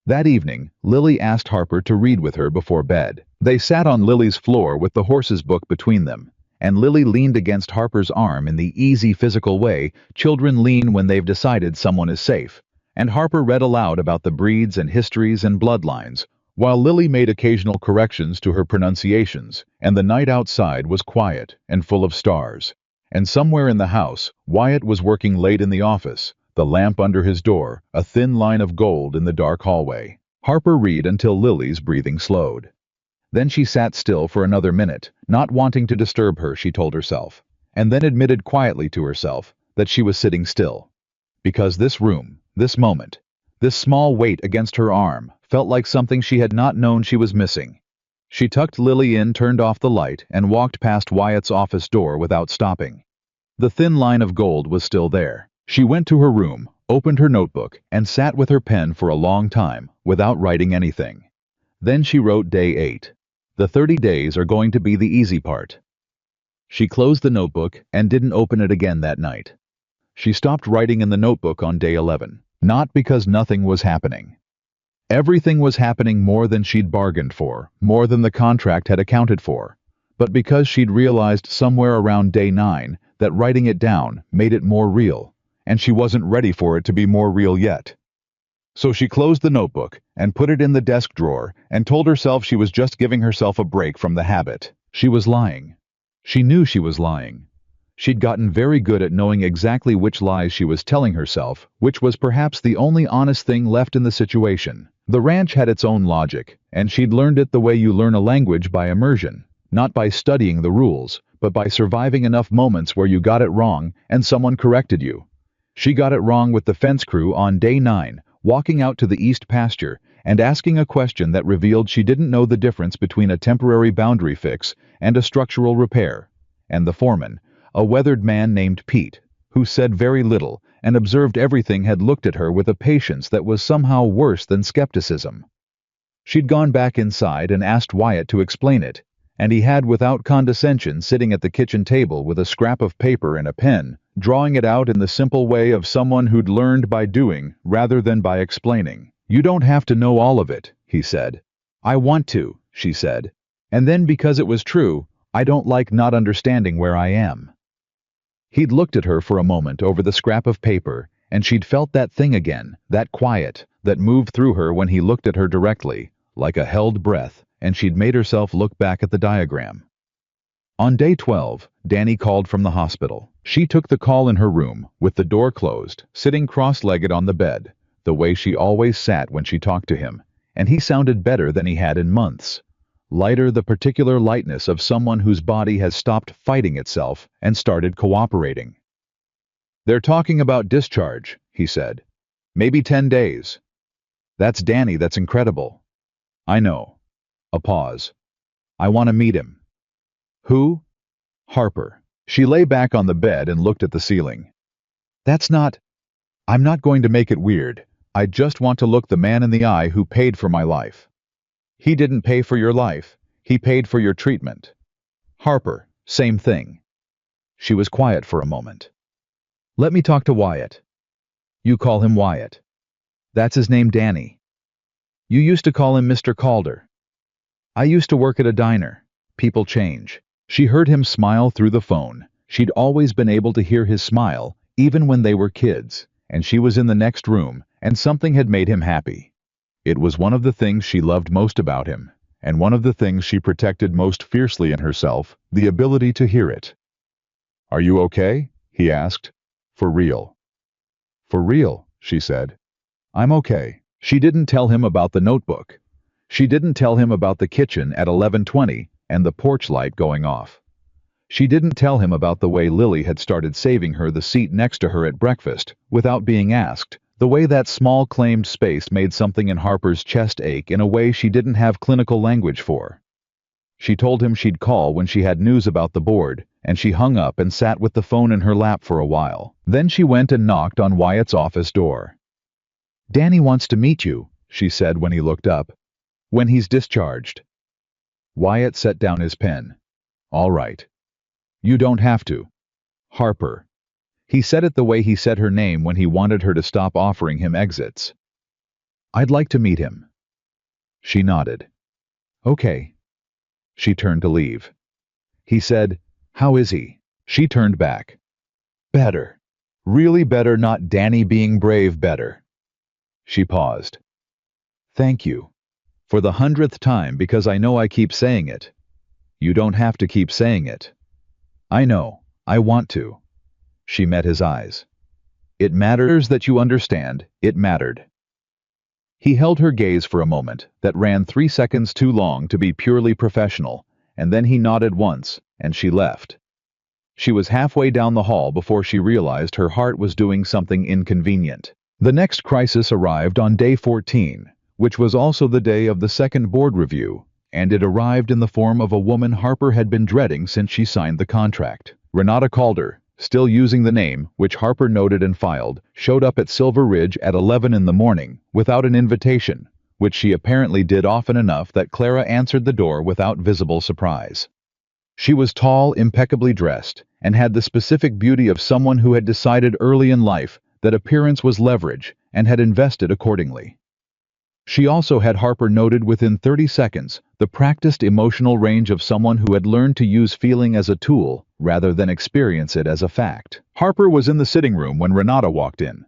That evening, Lily asked Harper to read with her before bed. They sat on Lily's floor with the horse's book between them, and Lily leaned against Harper's arm in the easy physical way children lean when they've decided someone is safe, and Harper read aloud about the breeds and histories and bloodlines, while Lily made occasional corrections to her pronunciations, and the night outside was quiet and full of stars. And somewhere in the house, Wyatt was working late in the office, the lamp under his door, a thin line of gold in the dark hallway. Harper read until Lily's breathing slowed. Then she sat still for another minute, not wanting to disturb her, she told herself, and then admitted quietly to herself that she was sitting still. Because this room, this moment, this small weight against her arm, felt like something she had not known she was missing. She tucked Lily in, turned off the light, and walked past Wyatt's office door without stopping. The thin line of gold was still there. She went to her room, opened her notebook, and sat with her pen for a long time, without writing anything. Then she wrote day 8. The 30 days are going to be the easy part. She closed the notebook and didn't open it again that night. She stopped writing in the notebook on day 11, not because nothing was happening. Everything was happening more than she'd bargained for, more than the contract had accounted for, but because she'd realized somewhere around day 9 that writing it down made it more real, and she wasn't ready for it to be more real yet. So she closed the notebook and put it in the desk drawer and told herself she was just giving herself a break from the habit. She was lying. She knew she was lying. She'd gotten very good at knowing exactly which lies she was telling herself, which was perhaps the only honest thing left in the situation. The ranch had its own logic, and she'd learned it the way you learn a language, by immersion, not by studying the rules, but by surviving enough moments where you got it wrong and someone corrected you. She got it wrong with the fence crew on day 9, walking out to the east pasture, and asking a question that revealed she didn't know the difference between a temporary boundary fix and a structural repair. And the foreman, a weathered man named Pete, who said very little and observed everything, had looked at her with a patience that was somehow worse than skepticism. She'd gone back inside and asked Wyatt to explain it, and he had, without condescension, sitting at the kitchen table with a scrap of paper and a pen, drawing it out in the simple way of someone who'd learned by doing rather than by explaining. "You don't have to know all of it," he said. "I want to," she said. And then, because it was true, "I don't like not understanding where I am." He'd looked at her for a moment over the scrap of paper, and she'd felt that thing again, that quiet, that moved through her when he looked at her directly, like a held breath, and she'd made herself look back at the diagram. On day 12, Danny called from the hospital. She took the call in her room, with the door closed, sitting cross-legged on the bed, the way she always sat when she talked to him, and he sounded better than he had in months. Lighter, the particular lightness of someone whose body has stopped fighting itself and started cooperating. "They're talking about discharge," he said. "Maybe 10 days. That's Danny, that's incredible." "I know." A pause. "I want to meet him." "Who?" "Harper." She lay back on the bed and looked at the ceiling. I'm not going to make it weird. I just want to look the man in the eye who paid for my life." "He didn't pay for your life. He paid for your treatment." "Harper, same thing." She was quiet for a moment. "Let me talk to Wyatt." "You call him Wyatt." "That's his name, Danny." "You used to call him Mr. Calder." "I used to work at a diner. People change." She heard him smile through the phone. She'd always been able to hear his smile, even when they were kids, and she was in the next room, and something had made him happy. It was one of the things she loved most about him, and one of the things she protected most fiercely in herself, the ability to hear it. "Are you okay?" he asked. "For real?" "For real," she said. "I'm okay." She didn't tell him about the notebook. She didn't tell him about the kitchen at 11:20 and the porch light going off. She didn't tell him about the way Lily had started saving her the seat next to her at breakfast, without being asked, the way that small claimed space made something in Harper's chest ache in a way she didn't have clinical language for. She told him she'd call when she had news about the board, and she hung up and sat with the phone in her lap for a while. Then she went and knocked on Wyatt's office door. "Danny wants to meet you," she said when he looked up. "When he's discharged." Wyatt set down his pen. "All right. You don't have to." "Harper." He said it the way he said her name when he wanted her to stop offering him exits. "I'd like to meet him." She nodded. "Okay." She turned to leave. He said, "How is he?" She turned back. "Better. Really better, not Danny being brave, better." She paused. "Thank you. For the 100th time, because I know I keep saying it." "You don't have to keep saying it." "I know. I want to." She met his eyes. "It matters that you understand. It mattered." He held her gaze for a moment that ran 3 seconds too long to be purely professional, and then he nodded once, and she left. She was halfway down the hall before she realized her heart was doing something inconvenient. The next crisis arrived on day 14, which was also the day of the second board review, and it arrived in the form of a woman Harper had been dreading since she signed the contract. Renata Calder, still using the name, which Harper noted and filed, showed up at Silver Ridge at 11 in the morning, without an invitation, which she apparently did often enough that Clara answered the door without visible surprise. She was tall, impeccably dressed, and had the specific beauty of someone who had decided early in life that appearance was leverage and had invested accordingly. She also had, Harper noted within 30 seconds, the practiced emotional range of someone who had learned to use feeling as a tool rather than experience it as a fact. Harper was in the sitting room when Renata walked in.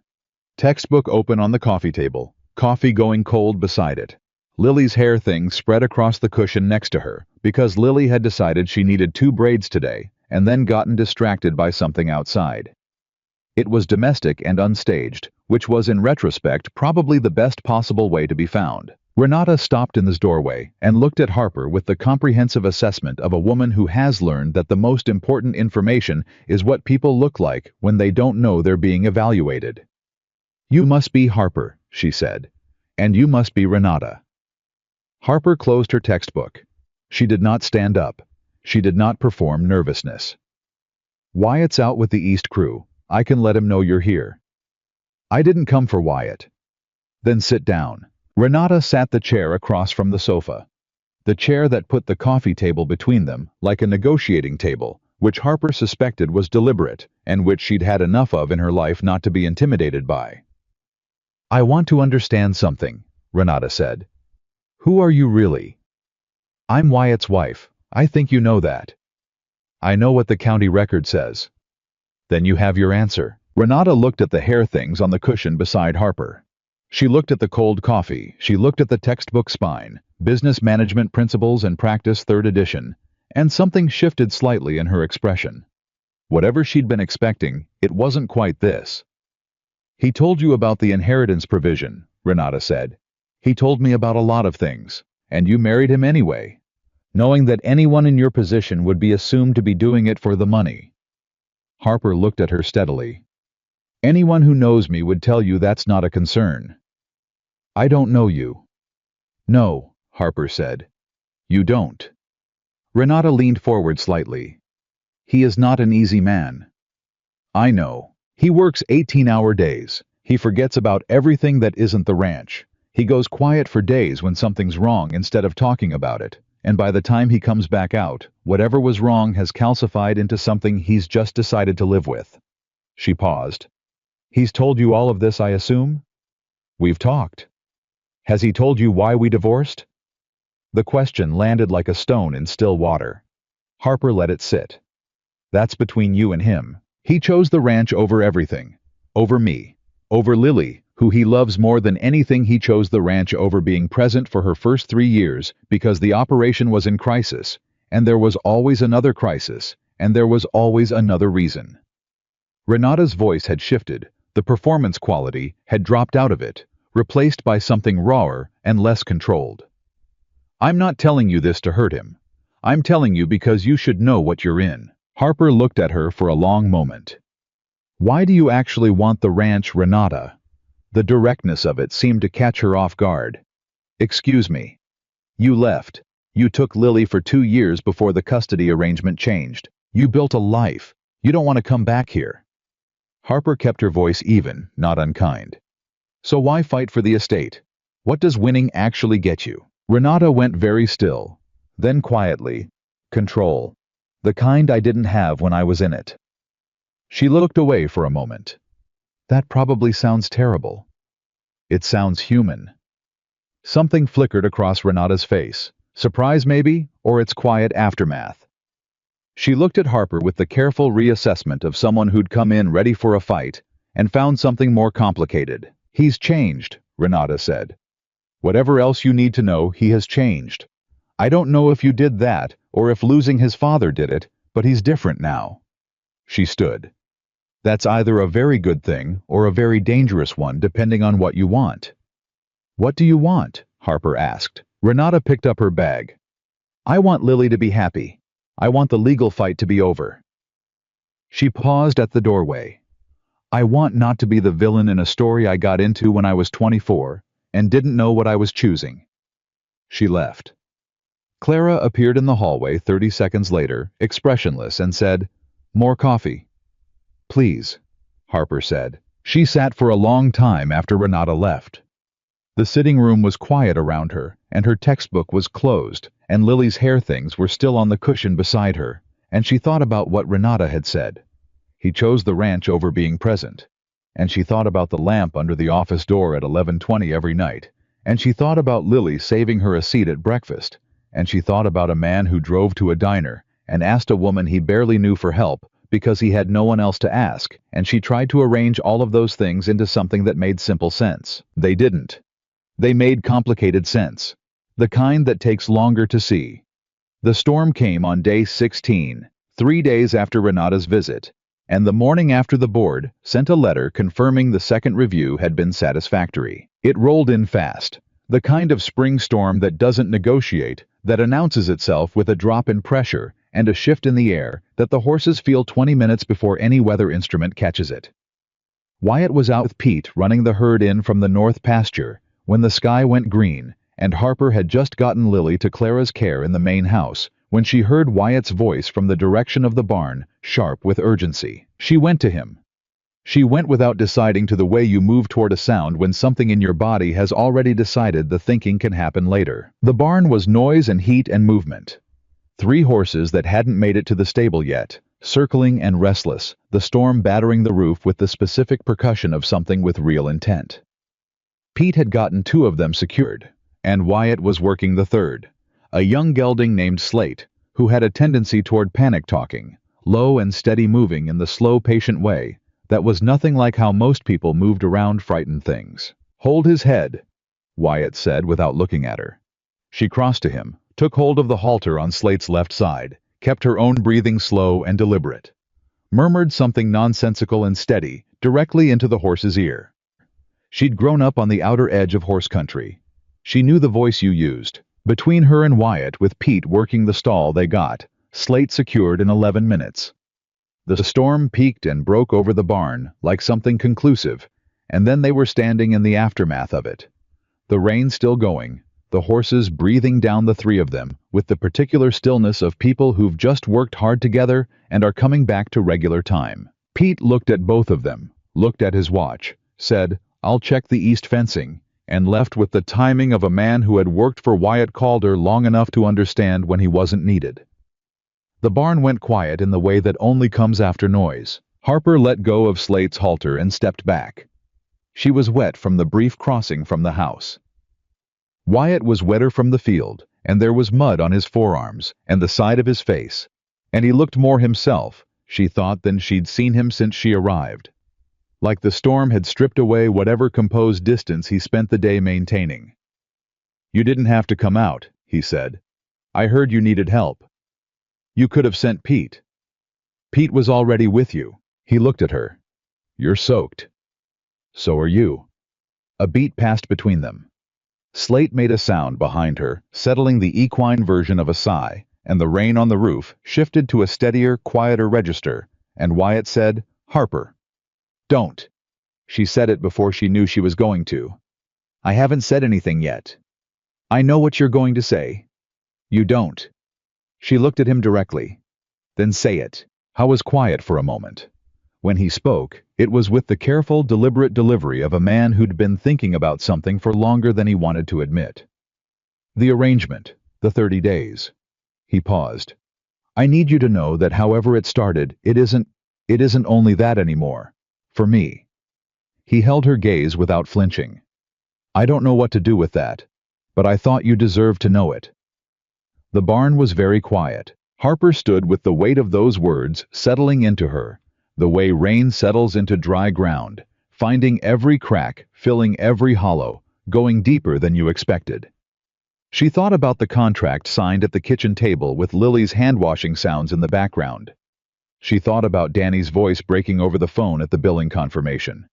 Textbook open on the coffee table, coffee going cold beside it. Lily's hair thing spread across the cushion next to her, because Lily had decided she needed 2 braids today, and then gotten distracted by something outside. It was domestic and unstaged, which was in retrospect probably the best possible way to be found. Renata stopped in the doorway and looked at Harper with the comprehensive assessment of a woman who has learned that the most important information is what people look like when they don't know they're being evaluated. "You must be Harper," she said. And you must be Renata. Harper closed her textbook. She did not stand up. She did not perform nervousness. Wyatt's out with the East crew. I can let him know you're here. I didn't come for Wyatt. Then sit down. Renata sat the chair across from the sofa. The chair that put the coffee table between them, like a negotiating table, which Harper suspected was deliberate, and which she'd had enough of in her life not to be intimidated by. I want to understand something, Renata said. Who are you really? I'm Wyatt's wife. I think you know that. I know what the county record says. Then you have your answer. Renata looked at the hair things on the cushion beside Harper. She looked at the cold coffee. She looked at the textbook spine, Business Management Principles and Practice 3rd edition, and something shifted slightly in her expression. Whatever she'd been expecting, it wasn't quite this. He told you about the inheritance provision, Renata said. He told me about a lot of things, and you married him anyway, knowing that anyone in your position would be assumed to be doing it for the money. Harper looked at her steadily. Anyone who knows me would tell you that's not a concern. I don't know you. No, Harper said. You don't. Renata leaned forward slightly. He is not an easy man. I know. He works 18-hour days. He forgets about everything that isn't the ranch. He goes quiet for days when something's wrong instead of talking about it. And by the time he comes back out, whatever was wrong has calcified into something he's just decided to live with. She paused. He's told you all of this, I assume? We've talked. Has he told you why we divorced? The question landed like a stone in still water. Harper let it sit. That's between you and him. He chose the ranch over everything. Over me. Over Lily, who he loves more than anything. He chose the ranch over being present for her first 3 years because the operation was in crisis, and there was always another crisis, and there was always another reason. Renata's voice had shifted. The performance quality had dropped out of it, replaced by something rawer and less controlled. I'm not telling you this to hurt him. I'm telling you because you should know what you're in. Harper looked at her for a long moment. Why do you actually want the ranch, Renata? The directness of it seemed to catch her off guard. Excuse me. You left. You took Lily for 2 years before the custody arrangement changed. You built a life. You don't want to come back here. Harper kept her voice even, not unkind. So why fight for the estate? What does winning actually get you? Renata went very still. Then quietly, control. The kind I didn't have when I was in it. She looked away for a moment. That probably sounds terrible. It sounds human. Something flickered across Renata's face. Surprise maybe, or its quiet aftermath. She looked at Harper with the careful reassessment of someone who'd come in ready for a fight and found something more complicated. He's changed, Renata said. Whatever else you need to know, he has changed. I don't know if you did that or if losing his father did it, but he's different now. She stood. That's either a very good thing or a very dangerous one, depending on what you want. What do you want? Harper asked. Renata picked up her bag. I want Lily to be happy. I want the legal fight to be over. She paused at the doorway. I want not to be the villain in a story I got into when I was 24 and didn't know what I was choosing. She left. Clara appeared in the hallway 30 seconds later, expressionless, and said, More coffee. Please, Harper said. She sat for a long time after Renata left. The sitting room was quiet around her, and her textbook was closed, and Lily's hair things were still on the cushion beside her, and she thought about what Renata had said. He chose the ranch over being present. And she thought about the lamp under the office door at 11:20 every night, and she thought about Lily saving her a seat at breakfast, and she thought about a man who drove to a diner and asked a woman he barely knew for help because he had no one else to ask, and she tried to arrange all of those things into something that made simple sense. They didn't. They made complicated sense, the kind that takes longer to see. The storm came on day 16, 3 days after Renata's visit, and the morning after the board sent a letter confirming the second review had been satisfactory. It rolled in fast, the kind of spring storm that doesn't negotiate, that announces itself with a drop in pressure and a shift in the air that the horses feel 20 minutes before any weather instrument catches it. Wyatt was out with Pete running the herd in from the north pasture, when the sky went green, and Harper had just gotten Lily to Clara's care in the main house, when she heard Wyatt's voice from the direction of the barn, sharp with urgency. She went to him. She went without deciding, to the way you move toward a sound when something in your body has already decided the thinking can happen later. The barn was noise and heat and movement. 3 horses that hadn't made it to the stable yet, circling and restless, the storm battering the roof with the specific percussion of something with real intent. Pete had gotten 2 of them secured, and Wyatt was working the 3rd, a young gelding named Slate, who had a tendency toward panic talking, low and steady moving in the slow, patient way that was nothing like how most people moved around frightened things. "Hold his head," Wyatt said without looking at her. She crossed to him, took hold of the halter on Slate's left side, kept her own breathing slow and deliberate, murmured something nonsensical and steady directly into the horse's ear. She'd grown up on the outer edge of horse country. She knew the voice you used. Between her and Wyatt, with Pete working the stall, they got Slate secured in 11 minutes. The storm peaked and broke over the barn like something conclusive, and then they were standing in the aftermath of it. The rain still going, the horses breathing down the 3 of them with the particular stillness of people who've just worked hard together and are coming back to regular time. Pete looked at both of them, looked at his watch, said, "I'll check the east fencing," and left with the timing of a man who had worked for Wyatt Calder long enough to understand when he wasn't needed. The barn went quiet in the way that only comes after noise. Harper let go of Slate's halter and stepped back. She was wet from the brief crossing from the house. Wyatt was wetter from the field, and there was mud on his forearms and the side of his face, and he looked more himself, she thought, than she'd seen him since she arrived. Like the storm had stripped away whatever composed distance he spent the day maintaining. "You didn't have to come out," he said. "I heard you needed help. You could have sent Pete." "Pete was already with you." He looked at her. "You're soaked." "So are you." A beat passed between them. Slate made a sound behind her, settling the equine version of a sigh, and the rain on the roof shifted to a steadier, quieter register, and Wyatt said, "Harper." "Don't." She said it before she knew she was going to. "I haven't said anything yet." "I know what you're going to say." "You don't." She looked at him directly. "Then say it." Howe was quiet for a moment. When he spoke, it was with the careful, deliberate delivery of a man who'd been thinking about something for longer than he wanted to admit. "The arrangement, the 30 days. He paused. "I need you to know that however it started, it isn't only that anymore. For me." He held her gaze without flinching. "I don't know what to do with that, but I thought you deserved to know it." The barn was very quiet. Harper stood with the weight of those words settling into her, the way rain settles into dry ground, finding every crack, filling every hollow, going deeper than you expected. She thought about the contract signed at the kitchen table with Lily's hand-washing sounds in the background. She thought about Danny's voice breaking over the phone at the billing confirmation.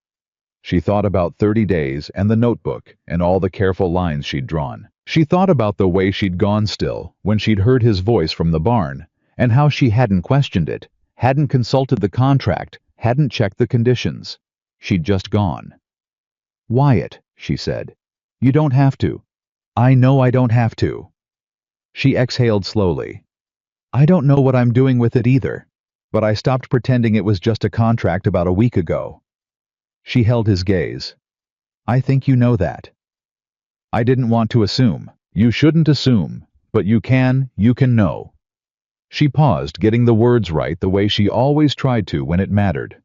She thought about 30 days and the notebook and all the careful lines she'd drawn. She thought about the way she'd gone still when she'd heard his voice from the barn, and how she hadn't questioned it, hadn't consulted the contract, hadn't checked the conditions. She'd just gone. "Wyatt," she said, "you don't have to." "I know I don't have to." She exhaled slowly. "I don't know what I'm doing with it either, but I stopped pretending it was just a contract about a week ago." She held his gaze. "I think you know that." "I didn't want to assume." "You shouldn't assume, but you can know." She paused, getting the words right the way she always tried to when it mattered.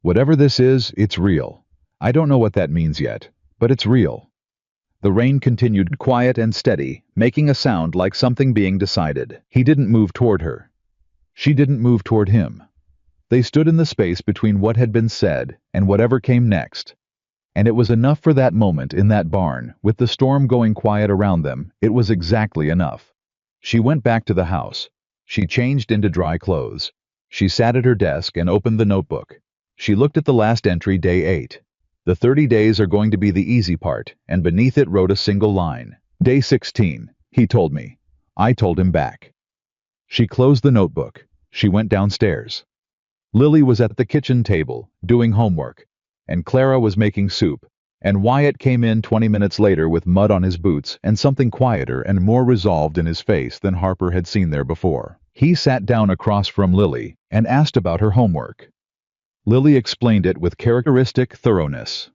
"Whatever this is, it's real. I don't know what that means yet, but it's real." The rain continued quiet and steady, making a sound like something being decided. He didn't move toward her. She didn't move toward him. They stood in the space between what had been said and whatever came next. And it was enough for that moment in that barn, with the storm going quiet around them. It was exactly enough. She went back to the house. She changed into dry clothes. She sat at her desk and opened the notebook. She looked at the last entry, day 8. The 30 days are going to be the easy part, and beneath it wrote a single line. "Day 16, he told me." I told him back. She closed the notebook. She went downstairs. Lily was at the kitchen table, doing homework, and Clara was making soup. And Wyatt came in 20 minutes later with mud on his boots and something quieter and more resolved in his face than Harper had seen there before. He sat down across from Lily and asked about her homework. Lily explained it with characteristic thoroughness.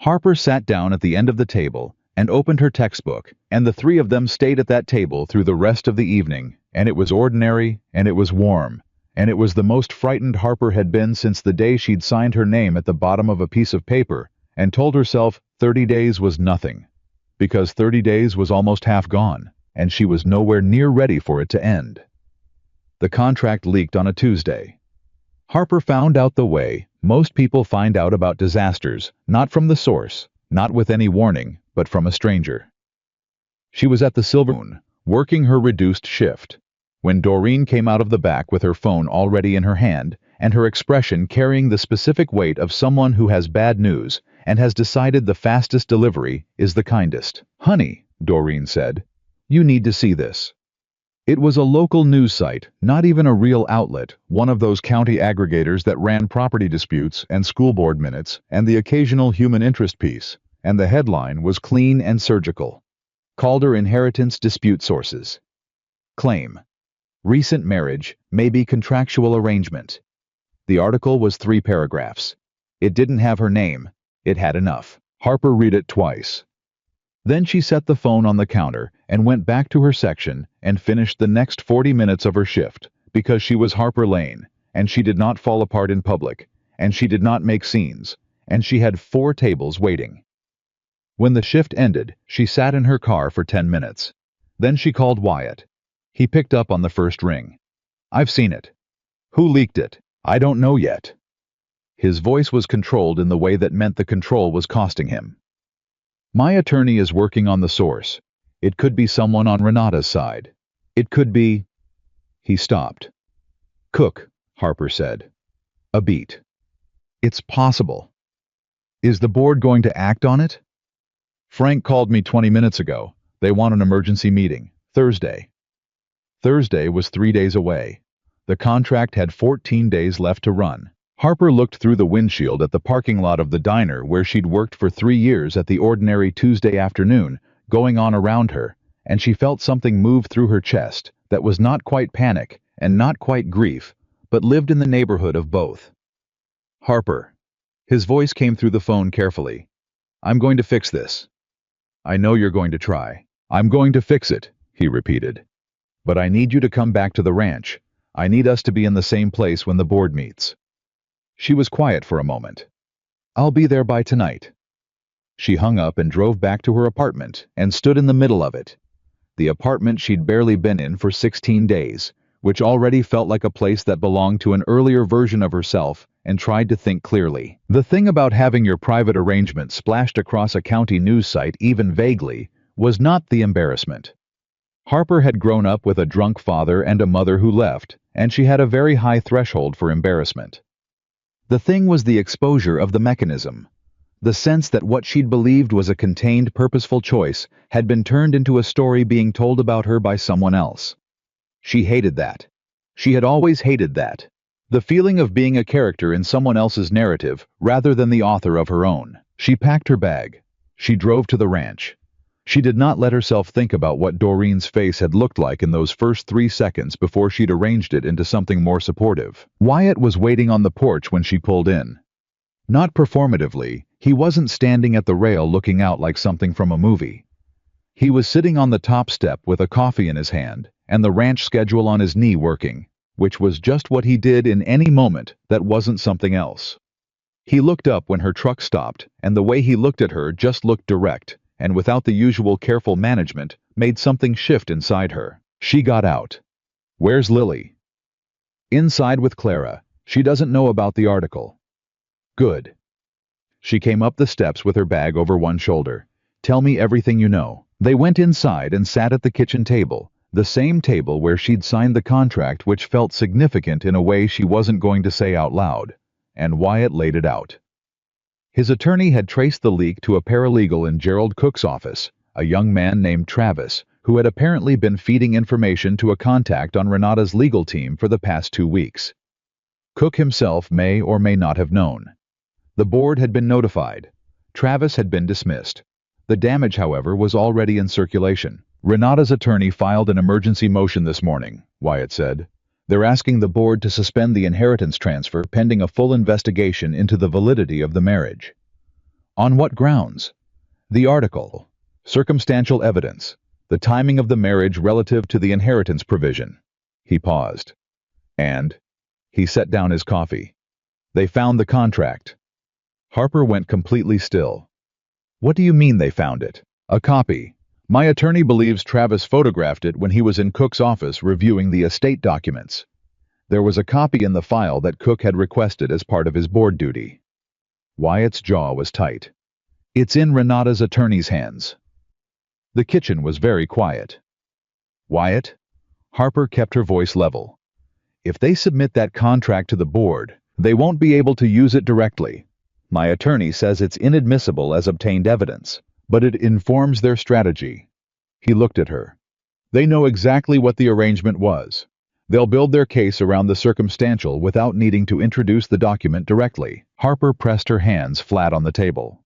Harper sat down at the end of the table and opened her textbook, and the three of them stayed at that table through the rest of the evening, and it was ordinary, and it was warm, and it was the most frightened Harper had been since the day she'd signed her name at the bottom of a piece of paper and told herself 30 days was nothing, because 30 days was almost half gone, and she was nowhere near ready for it to end. The contract leaked on a Tuesday. Harper found out the way most people find out about disasters, not from the source, not with any warning, but from a stranger. She was at the Silver Moon, working her reduced shift, when Doreen came out of the back with her phone already in her hand, and her expression carrying the specific weight of someone who has bad news and has decided the fastest delivery is the kindest. "Honey," Doreen said, "you need to see this." It was a local news site, not even a real outlet, one of those county aggregators that ran property disputes and school board minutes and the occasional human interest piece, and the headline was clean and surgical. Calder Inheritance Dispute Sources. Claim. Recent marriage, maybe contractual arrangement. The article was 3 paragraphs. It didn't have her name. It had enough. Harper read it twice. Then she set the phone on the counter and went back to her section and finished the next 40 minutes of her shift, because she was Harper Lane, and she did not fall apart in public, and she did not make scenes, and she had 4 tables waiting. When the shift ended, she sat in her car for 10 minutes. Then she called Wyatt. He picked up on the first ring. "I've seen it." "Who leaked it?" "I don't know yet." His voice was controlled in the way that meant the control was costing him. "My attorney is working on the source. It could be someone on Renata's side. It could be—" He stopped. "Cook," Harper said. "A beat." "It's possible." "Is the board going to act on it?" "Frank called me 20 minutes ago. They want an emergency meeting. Thursday." Thursday was 3 days away. The contract had 14 days left to run. Harper looked through the windshield at the parking lot of the diner where she'd worked for 3 years at the ordinary Tuesday afternoon, going on around her, and she felt something move through her chest that was not quite panic and not quite grief, but lived in the neighborhood of both. "Harper." His voice came through the phone carefully. "I'm going to fix this." "I know you're going to try." "I'm going to fix it," he repeated. "But I need you to come back to the ranch. I need us to be in the same place when the board meets." She was quiet for a moment. "I'll be there by tonight." She hung up and drove back to her apartment and stood in the middle of it. The apartment she'd barely been in for 16 days, which already felt like a place that belonged to an earlier version of herself, and tried to think clearly. The thing about having your private arrangement splashed across a county news site even vaguely was not the embarrassment. Harper had grown up with a drunk father and a mother who left, and she had a very high threshold for embarrassment. The thing was the exposure of the mechanism, the sense that what she'd believed was a contained, purposeful choice had been turned into a story being told about her by someone else. She hated that. She had always hated that. The feeling of being a character in someone else's narrative rather than the author of her own. She packed her bag. She drove to the ranch. She did not let herself think about what Doreen's face had looked like in those first 3 seconds before she'd arranged it into something more supportive. Wyatt was waiting on the porch when she pulled in. Not performatively, he wasn't standing at the rail looking out like something from a movie. He was sitting on the top step with a coffee in his hand and the ranch schedule on his knee working, which was just what he did in any moment that wasn't something else. He looked up when her truck stopped, and the way he looked at her just looked direct, and without the usual careful management, made something shift inside her. She got out. "Where's Lily?" "Inside with Clara. She doesn't know about the article." "Good." She came up the steps with her bag over one shoulder. "Tell me everything you know." They went inside and sat at the kitchen table, the same table where she'd signed the contract, which felt significant in a way she wasn't going to say out loud, and Wyatt laid it out. His attorney had traced the leak to a paralegal in Gerald Cook's office, a young man named Travis, who had apparently been feeding information to a contact on Renata's legal team for the past 2 weeks. Cook himself may or may not have known. The board had been notified. Travis had been dismissed. The damage, however, was already in circulation. Renata's attorney filed an emergency motion this morning, Wyatt said. They're asking the board to suspend the inheritance transfer pending a full investigation into the validity of the marriage. On what grounds? The article. Circumstantial evidence. The timing of the marriage relative to the inheritance provision. He paused. And? He set down his coffee. They found the contract. Harper went completely still. What do you mean they found it? A copy. My attorney believes Travis photographed it when he was in Cook's office reviewing the estate documents. There was a copy in the file that Cook had requested as part of his board duty. Wyatt's jaw was tight. It's in Renata's attorney's hands. The kitchen was very quiet. Wyatt? Harper kept her voice level. If they submit that contract to the board, they won't be able to use it directly. My attorney says it's inadmissible as obtained evidence, but it informs their strategy. He looked at her. They know exactly what the arrangement was. They'll build their case around the circumstantial without needing to introduce the document directly. Harper pressed her hands flat on the table.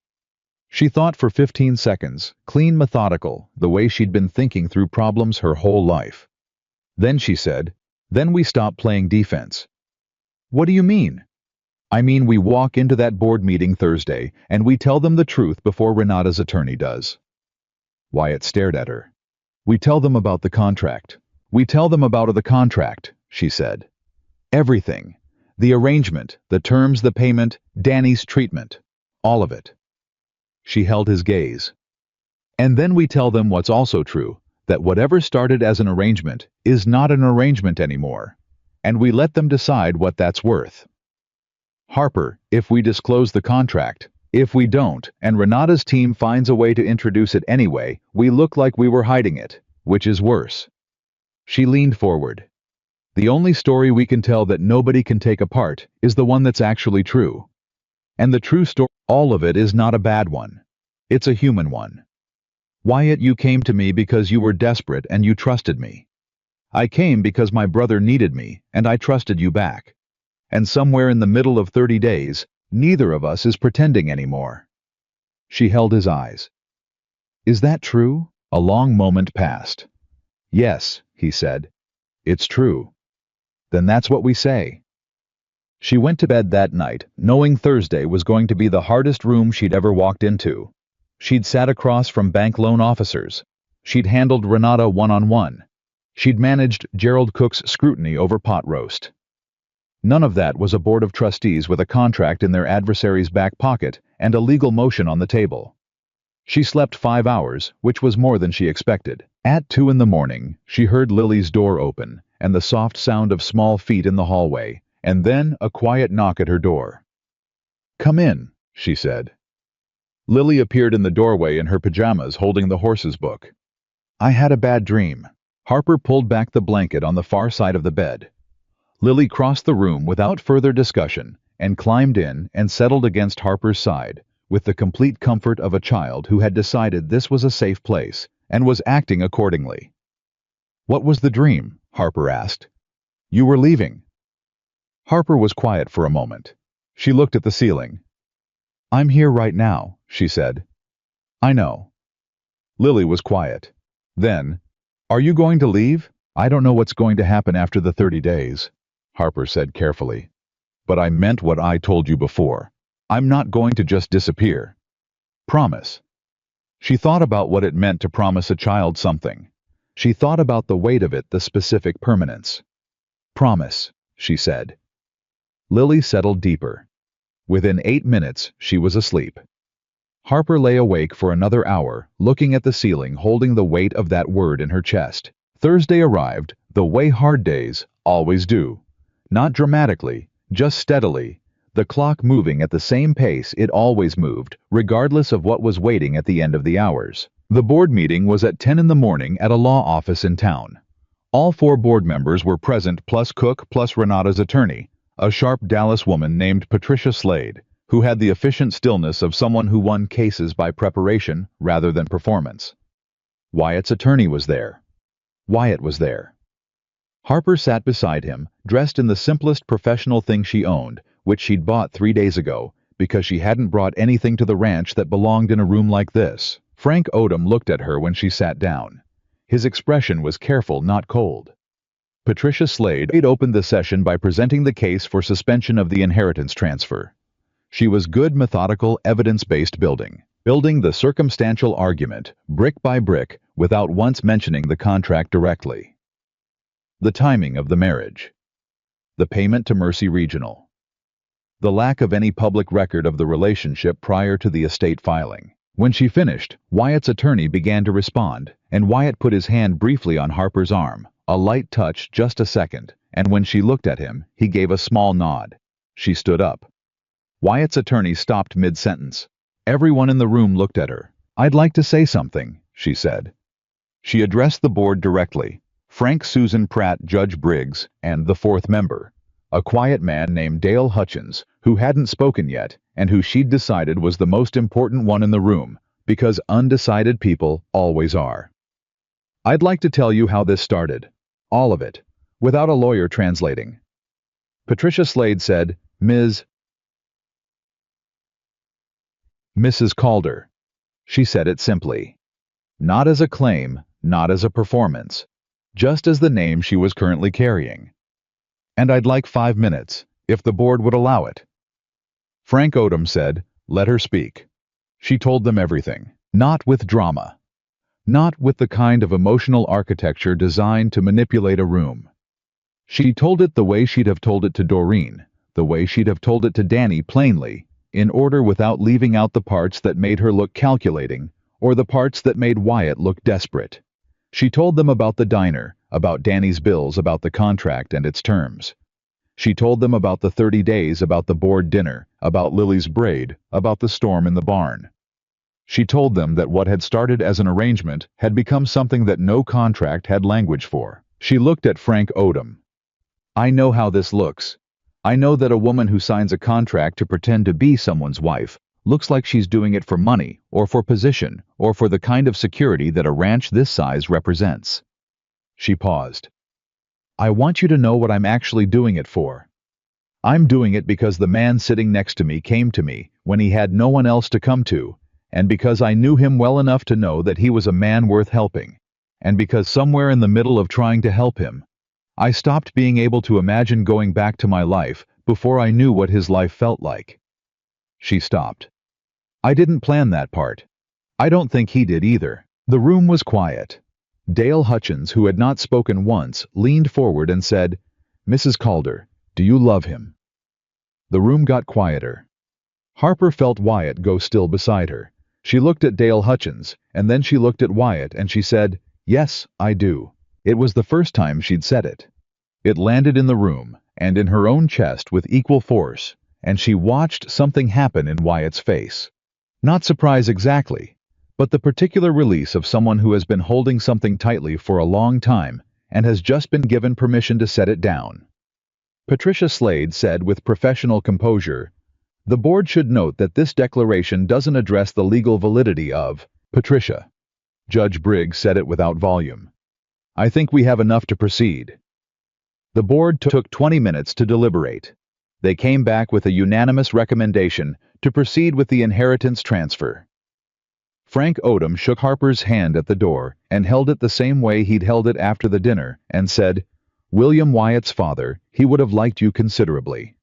She thought for 15 seconds, clean, methodical, the way she'd been thinking through problems her whole life. Then she said, "Then we stop playing defense." What do you mean? I mean we walk into that board meeting Thursday and we tell them the truth before Renata's attorney does. Wyatt stared at her. We tell them about the contract. We tell them about the contract, she said. Everything. The arrangement, the terms, the payment, Danny's treatment. All of it. She held his gaze. And then we tell them what's also true, that whatever started as an arrangement is not an arrangement anymore. And we let them decide what that's worth. Harper, if we disclose the contract, if we don't, and Renata's team finds a way to introduce it anyway, we look like we were hiding it, which is worse. She leaned forward. The only story we can tell that nobody can take apart is the one that's actually true. And the true story, all of it, is not a bad one. It's a human one. Wyatt, you came to me because you were desperate and you trusted me. I came because my brother needed me, and I trusted you back. And somewhere in the middle of 30 days, neither of us is pretending anymore. She held his eyes. Is that true? A long moment passed. Yes, he said. It's true. Then that's what we say. She went to bed that night, knowing Thursday was going to be the hardest room she'd ever walked into. She'd sat across from bank loan officers. She'd handled Renata one-on-one. She'd managed Gerald Cook's scrutiny over pot roast. None of that was a board of trustees with a contract in their adversary's back pocket and a legal motion on the table. She slept 5 hours, which was more than she expected. At 2 in the morning, she heard Lily's door open and the soft sound of small feet in the hallway, and then a quiet knock at her door. Come in, she said. Lily appeared in the doorway in her pajamas holding the horse's book. I had a bad dream. Harper pulled back the blanket on the far side of the bed. Lily crossed the room without further discussion and climbed in and settled against Harper's side with the complete comfort of a child who had decided this was a safe place and was acting accordingly. What was the dream? Harper asked. You were leaving. Harper was quiet for a moment. She looked at the ceiling. I'm here right now, she said. I know. Lily was quiet. Then, are you going to leave? I don't know what's going to happen after the 30 days. Harper said carefully. But I meant what I told you before. I'm not going to just disappear. Promise. She thought about what it meant to promise a child something. She thought about the weight of it, the specific permanence. Promise, she said. Lily settled deeper. Within 8 minutes, she was asleep. Harper lay awake for another hour, looking at the ceiling, holding the weight of that word in her chest. Thursday arrived, the way hard days always do. Not dramatically, just steadily, the clock moving at the same pace it always moved, regardless of what was waiting at the end of the hours. The board meeting was at 10 in the morning at a law office in town. All 4 board members were present, plus Cook, plus Renata's attorney, a sharp Dallas woman named Patricia Slade, who had the efficient stillness of someone who won cases by preparation rather than performance. Wyatt's attorney was there. Wyatt was there. Harper sat beside him, dressed in the simplest professional thing she owned, which she'd bought 3 days ago, because she hadn't brought anything to the ranch that belonged in a room like this. Frank Odom looked at her when she sat down. His expression was careful, not cold. Patricia Slade opened the session by presenting the case for suspension of the inheritance transfer. She was good, methodical, evidence-based building the circumstantial argument, brick by brick, without once mentioning the contract directly. The timing of the marriage. The payment to Mercy Regional. The lack of any public record of the relationship prior to the estate filing. When she finished, Wyatt's attorney began to respond, and Wyatt put his hand briefly on Harper's arm, a light touch, just a second, and when she looked at him, he gave a small nod. She stood up. Wyatt's attorney stopped mid-sentence. Everyone in the room looked at her. "I'd like to say something," she said. She addressed the board directly. Frank, Susan Pratt, Judge Briggs, and the fourth member, a quiet man named Dale Hutchins, who hadn't spoken yet, and who she'd decided was the most important one in the room, because undecided people always are. "I'd like to tell you how this started. All of it. Without a lawyer translating." Patricia Slade said, Mrs. Calder. She said it simply. Not as a claim, not as a performance. Just as the name she was currently carrying. "And I'd like 5 minutes, if the board would allow it." Frank Odom said, "Let her speak." She told them everything. Not with drama. Not with the kind of emotional architecture designed to manipulate a room. She told it the way she'd have told it to Doreen, the way she'd have told it to Danny, plainly, in order, without leaving out the parts that made her look calculating, or the parts that made Wyatt look desperate. She told them about the diner, about Danny's bills, about the contract and its terms. She told them about the 30 days, about the board dinner, about Lily's braid, about the storm in the barn. She told them that what had started as an arrangement had become something that no contract had language for. She looked at Frank Odom. "I know how this looks. I know that a woman who signs a contract to pretend to be someone's wife looks like she's doing it for money, or for position, or for the kind of security that a ranch this size represents." She paused. "I want you to know what I'm actually doing it for. I'm doing it because the man sitting next to me came to me when he had no one else to come to, and because I knew him well enough to know that he was a man worth helping, and because somewhere in the middle of trying to help him, I stopped being able to imagine going back to my life before I knew what his life felt like." She stopped. "I didn't plan that part. I don't think he did either." The room was quiet. Dale Hutchins, who had not spoken once, leaned forward and said, "Mrs. Calder, do you love him?" The room got quieter. Harper felt Wyatt go still beside her. She looked at Dale Hutchins, and then she looked at Wyatt, and she said, "Yes, I do." It was the first time she'd said it. It landed in the room, and in her own chest with equal force, and she watched something happen in Wyatt's face. Not surprise exactly, but the particular release of someone who has been holding something tightly for a long time and has just been given permission to set it down. Patricia Slade said with professional composure, "The board should note that this declaration doesn't address the legal validity of..." "Patricia." Judge Briggs said it without volume. "I think we have enough to proceed." The board took 20 minutes to deliberate. They came back with a unanimous recommendation to proceed with the inheritance transfer. Frank Odom shook Harper's hand at the door and held it the same way he'd held it after the dinner and said, "William Wyatt's father, he would have liked you considerably."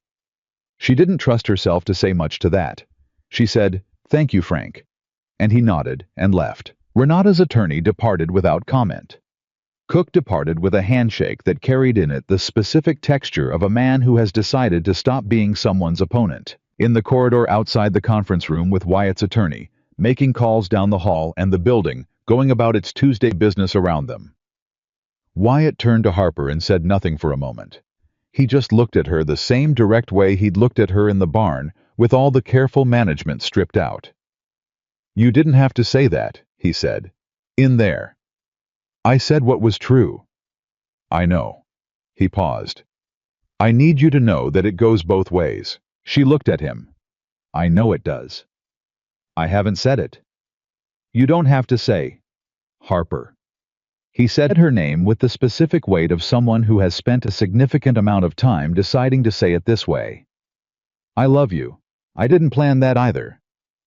She didn't trust herself to say much to that. She said, "Thank you, Frank." And he nodded and left. Renata's attorney departed without comment. Cook departed with a handshake that carried in it the specific texture of a man who has decided to stop being someone's opponent. In the corridor outside the conference room with Wyatt's attorney, making calls down the hall and the building, going about its Tuesday business around them. Wyatt turned to Harper and said nothing for a moment. He just looked at her the same direct way he'd looked at her in the barn, with all the careful management stripped out. "You didn't have to say that," he said. "In there. I said what was true." "I know." He paused. "I need you to know that it goes both ways." She looked at him. "I know it does." "I haven't said it." "You don't have to say, Harper." He said her name with the specific weight of someone who has spent a significant amount of time deciding to say it this way. "I love you. I didn't plan that either.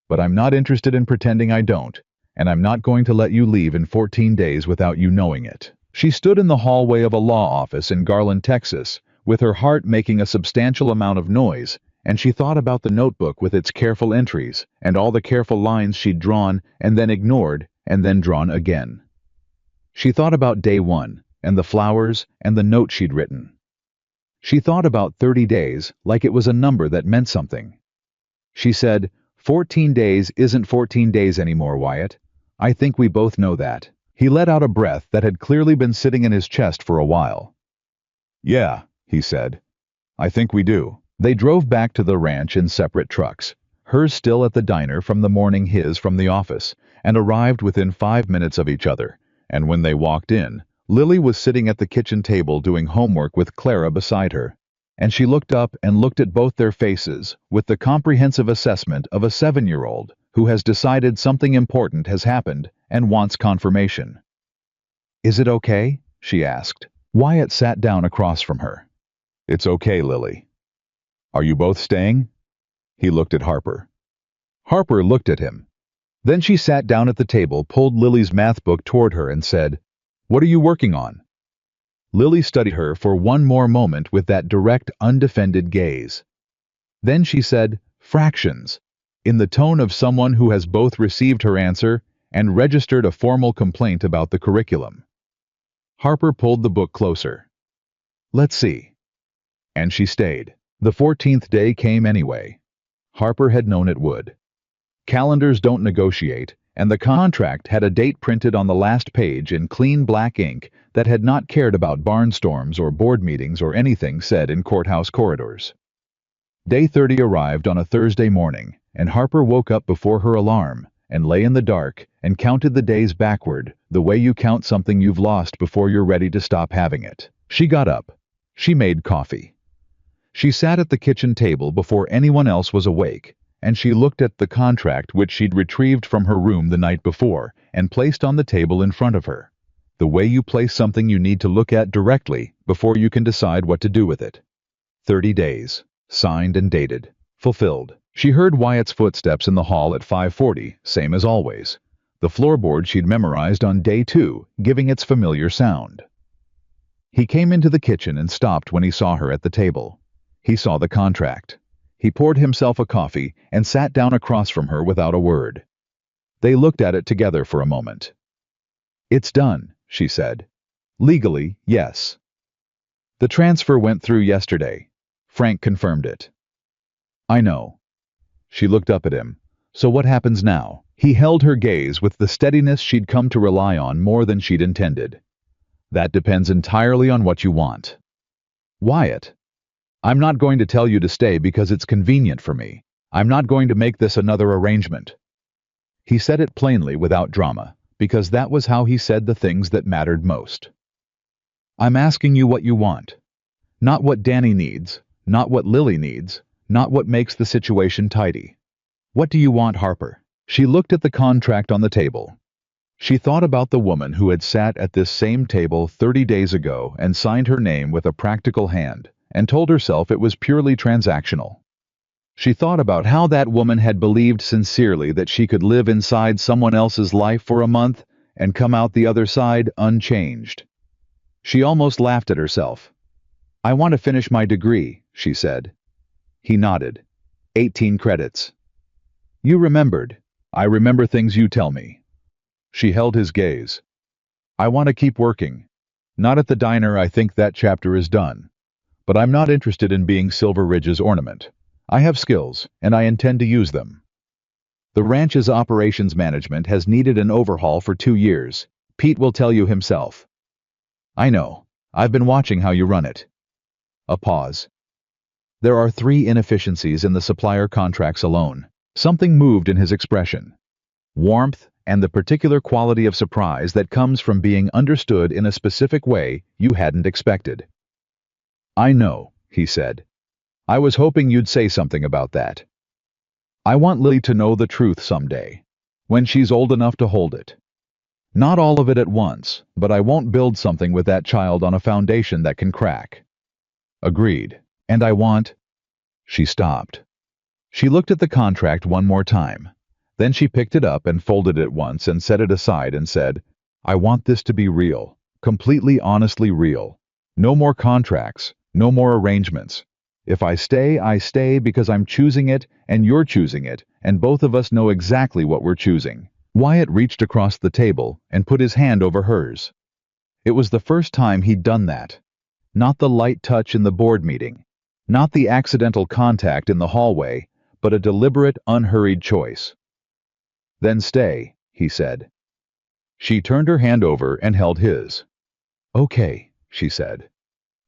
But I'm not interested in pretending I don't, and I'm not going to let you leave in 14 days without you knowing it. She stood in the hallway of a law office in Garland, Texas, with her heart making a substantial amount of noise, and she thought about the notebook with its careful entries, and all the careful lines she'd drawn and then ignored and then drawn again. She thought about day one, and the flowers and the note she'd written. She thought about 30 days like it was a number that meant something. She said, 14 days isn't 14 days anymore, Wyatt. I think we both know that. He let out a breath that had clearly been sitting in his chest for a while. Yeah, he said. I think we do. They drove back to the ranch in separate trucks, hers still at the diner from the morning, his from the office, and arrived within 5 minutes of each other. And when they walked in, Lily was sitting at the kitchen table doing homework with Clara beside her. And she looked up and looked at both their faces with the comprehensive assessment of a 7-year-old who has decided something important has happened and wants confirmation. Is it okay? She asked. Wyatt sat down across from her. It's okay, Lily. Are you both staying? He looked at Harper. Harper looked at him. Then she sat down at the table, pulled Lily's math book toward her and said, What are you working on? Lily studied her for one more moment with that direct, undefended gaze. Then she said, fractions, in the tone of someone who has both received her answer and registered a formal complaint about the curriculum. Harper pulled the book closer. Let's see. And she stayed. The 14th day came anyway. Harper had known it would. Calendars don't negotiate, and the contract had a date printed on the last page in clean black ink that had not cared about barnstorms or board meetings or anything said in courthouse corridors. Day 30 arrived on a Thursday morning, and Harper woke up before her alarm and lay in the dark and counted the days backward, the way you count something you've lost before you're ready to stop having it. She got up. She made coffee. She sat at the kitchen table before anyone else was awake, and she looked at the contract which she'd retrieved from her room the night before and placed on the table in front of her. The way you place something you need to look at directly before you can decide what to do with it. 30 days. Signed and dated. Fulfilled. She heard Wyatt's footsteps in the hall at 5:40, same as always. The floorboard she'd memorized on day 2, giving its familiar sound. He came into the kitchen and stopped when he saw her at the table. He saw the contract. He poured himself a coffee and sat down across from her without a word. They looked at it together for a moment. It's done, she said. Legally, yes. The transfer went through yesterday. Frank confirmed it. I know. She looked up at him. So what happens now? He held her gaze with the steadiness she'd come to rely on more than she'd intended. That depends entirely on what you want. Wyatt. I'm not going to tell you to stay because it's convenient for me. I'm not going to make this another arrangement. He said it plainly without drama, because that was how he said the things that mattered most. I'm asking you what you want. Not what Danny needs, not what Lily needs, not what makes the situation tidy. What do you want, Harper? She looked at the contract on the table. She thought about the woman who had sat at this same table 30 days ago and signed her name with a practical hand, and told herself it was purely transactional. She thought about how that woman had believed sincerely that she could live inside someone else's life for a month and come out the other side unchanged. She almost laughed at herself. I want to finish my degree, she said. He nodded. 18 credits. You remembered. I remember things you tell me. She held his gaze. I want to keep working. Not at the diner, I think that chapter is done. But I'm not interested in being Silver Ridge's ornament. I have skills, and I intend to use them. The ranch's operations management has needed an overhaul for 2 years. Pete will tell you himself. I know. I've been watching how you run it. A pause. There are 3 inefficiencies in the supplier contracts alone. Something moved in his expression. Warmth and the particular quality of surprise that comes from being understood in a specific way you hadn't expected. I know, he said. I was hoping you'd say something about that. I want Lily to know the truth someday, when she's old enough to hold it. Not all of it at once, but I won't build something with that child on a foundation that can crack. Agreed. And I want... She stopped. She looked at the contract one more time. Then she picked it up and folded it once and set it aside and said, "I want this to be real, completely honestly real. No more contracts, no more arrangements. If I stay because I'm choosing it and you're choosing it, and both of us know exactly what we're choosing." Wyatt reached across the table and put his hand over hers. It was the first time he'd done that. Not the light touch in the board meeting, not the accidental contact in the hallway, but a deliberate, unhurried choice. "Then stay," he said. She turned her hand over and held his. "Okay," she said.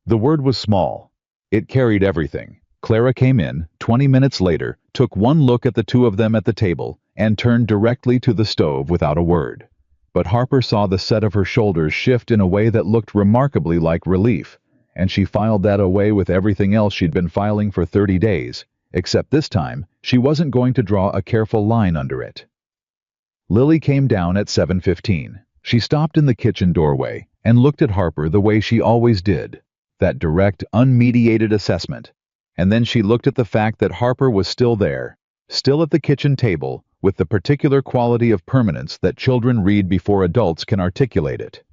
The word was small. It carried everything. Clara came in, 20 minutes later, took one look at the two of them at the table, and turned directly to the stove without a word. But Harper saw the set of her shoulders shift in a way that looked remarkably like relief, and she filed that away with everything else she'd been filing for 30 days, except this time she wasn't going to draw a careful line under it. Lily came down at 7:15. She stopped in the kitchen doorway and looked at Harper the way she always did, that direct, unmediated assessment. And then she looked at the fact that Harper was still there, still at the kitchen table, with the particular quality of permanence that children read before adults can articulate it.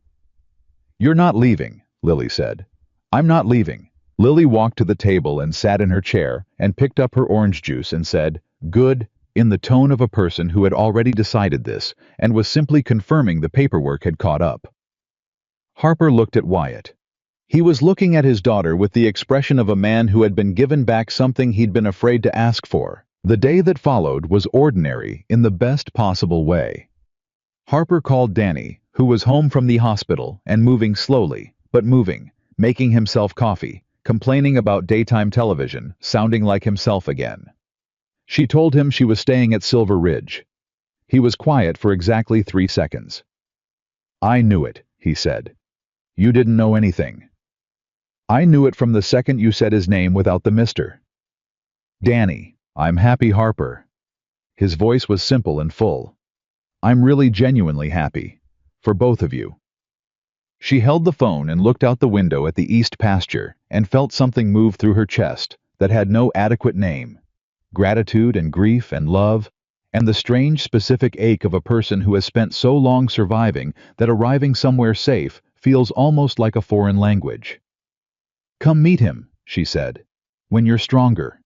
"You're not leaving," Lily said. "I'm not leaving." Lily walked to the table and sat in her chair and picked up her orange juice and said, "Good," in the tone of a person who had already decided this and was simply confirming the paperwork had caught up. Harper looked at Wyatt. He was looking at his daughter with the expression of a man who had been given back something he'd been afraid to ask for. The day that followed was ordinary in the best possible way. Harper called Danny, who was home from the hospital and moving slowly, but moving, making himself coffee, complaining about daytime television, sounding like himself again. She told him she was staying at Silver Ridge. He was quiet for exactly 3 seconds. "I knew it," he said. "You didn't know anything." "I knew it from the second you said his name without the mister." "Danny, I'm happy, Harper." His voice was simple and full. "I'm really genuinely happy. For both of you." She held the phone and looked out the window at the east pasture and felt something move through her chest that had no adequate name. Gratitude and grief and love, and the strange specific ache of a person who has spent so long surviving that arriving somewhere safe feels almost like a foreign language. "Come meet him," she said, "when you're stronger."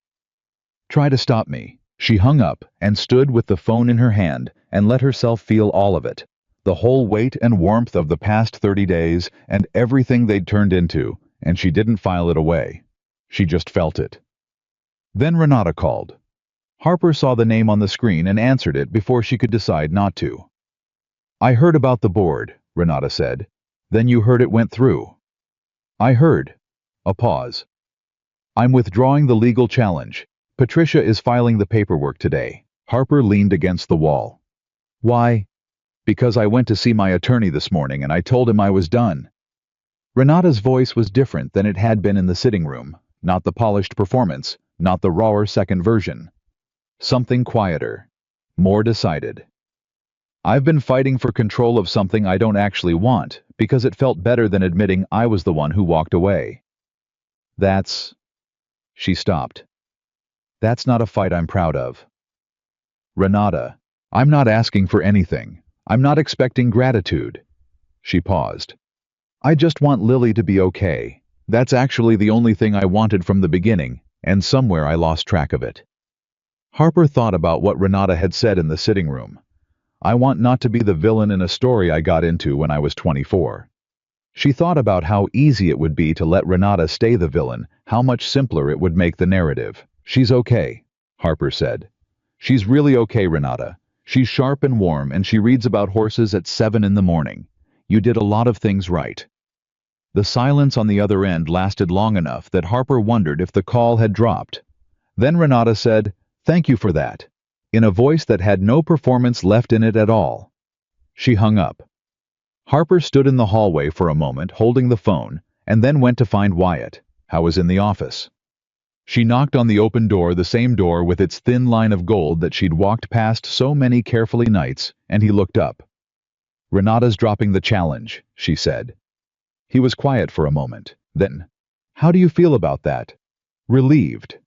"Try to stop me." She hung up and stood with the phone in her hand and let herself feel all of it, the whole weight and warmth of the past 30 days and everything they'd turned into, and she didn't file it away. She just felt it. Then Renata called. Harper saw the name on the screen and answered it before she could decide not to. "I heard about the board," Renata said. "Then you heard it went through." "I heard." A pause. "I'm withdrawing the legal challenge. Patricia is filing the paperwork today." Harper leaned against the wall. "Why?" "Because I went to see my attorney this morning and I told him I was done." Renata's voice was different than it had been in the sitting room, not the polished performance, not the rawer second version. Something quieter, more decided. "I've been fighting for control of something I don't actually want because it felt better than admitting I was the one who walked away." That's... She stopped. "That's not a fight I'm proud of." "Renata, I'm not asking for anything. I'm not expecting gratitude." She paused. "I just want Lily to be okay. That's actually the only thing I wanted from the beginning, and somewhere I lost track of it." Harper thought about what Renata had said in the sitting room. "I want not to be the villain in a story I got into when I was 24. She thought about how easy it would be to let Renata stay the villain, how much simpler it would make the narrative. "She's okay," Harper said. "She's really okay, Renata. She's sharp and warm, and she reads about horses at 7 in the morning. You did a lot of things right." The silence on the other end lasted long enough that Harper wondered if the call had dropped. Then Renata said, "Thank you for that," in a voice that had no performance left in it at all. She hung up. Harper stood in the hallway for a moment holding the phone and then went to find Wyatt, who was in the office. She knocked on the open door, the same door with its thin line of gold that she'd walked past so many carefully nights, and he looked up. "Renata's dropping the challenge," she said. He was quiet for a moment. Then, "How do you feel about that?" "Relieved."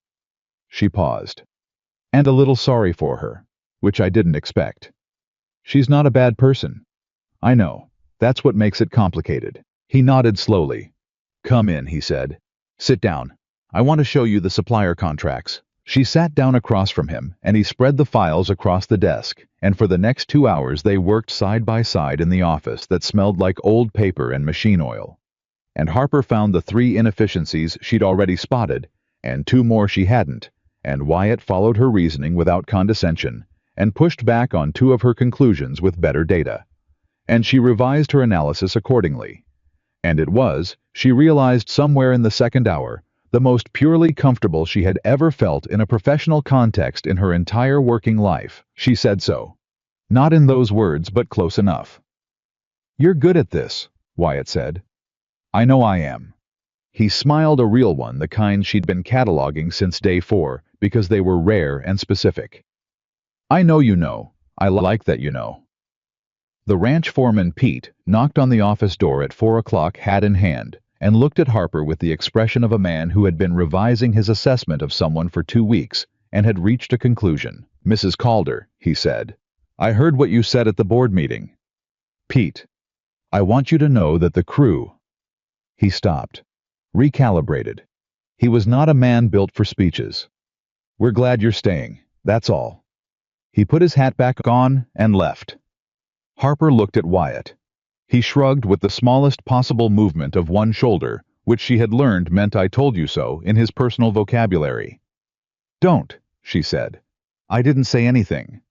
She paused. And a little sorry for her, which I didn't expect. She's not a bad person. I know. That's what makes it complicated. He nodded slowly. Come in, he said. Sit down. I want to show you the supplier contracts. She sat down across from him, and he spread the files across the desk, and for the next 2 hours they worked side by side in the office that smelled like old paper and machine oil. And Harper found the 3 inefficiencies she'd already spotted, and 2 more she hadn't, and Wyatt followed her reasoning without condescension, and pushed back on 2 of her conclusions with better data. And she revised her analysis accordingly. And it was, she realized somewhere in the second hour, the most purely comfortable she had ever felt in a professional context in her entire working life. She said so. Not in those words, but close enough. You're good at this, Wyatt said. I know I am. He smiled, a real one, the kind she'd been cataloging since day 4, because they were rare and specific. I know you know. I like that you know. The ranch foreman, Pete, knocked on the office door at 4 o'clock, hat in hand, and looked at Harper with the expression of a man who had been revising his assessment of someone for 2 weeks and had reached a conclusion. Mrs. Calder, he said, I heard what you said at the board meeting. Pete, I want you to know that the crew... He stopped, recalibrated. He was not a man built for speeches. We're glad you're staying, that's all. He put his hat back on and left. Harper looked at Wyatt. He shrugged with the smallest possible movement of one shoulder, which she had learned meant I told you so in his personal vocabulary. Don't, she said. I didn't say anything.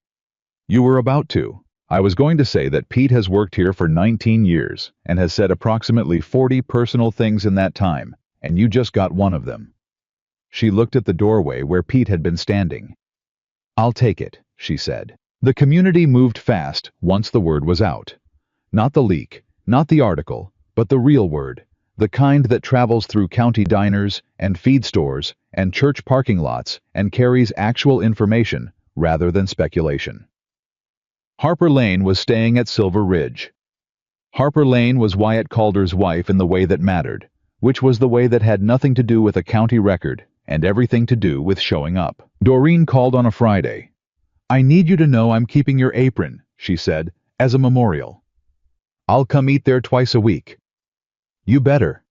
You were about to. I was going to say that Pete has worked here for 19 years and has said approximately 40 personal things in that time, and you just got one of them. She looked at the doorway where Pete had been standing. I'll take it, she said. The community moved fast once the word was out. Not the leak, not the article, but the real word, the kind that travels through county diners and feed stores and church parking lots and carries actual information rather than speculation. Harper Lane was staying at Silver Ridge. Harper Lane was Wyatt Calder's wife in the way that mattered, which was the way that had nothing to do with a county record and everything to do with showing up. Doreen called on a Friday. I need you to know I'm keeping your apron, she said, as a memorial. I'll come eat there twice a week. You better.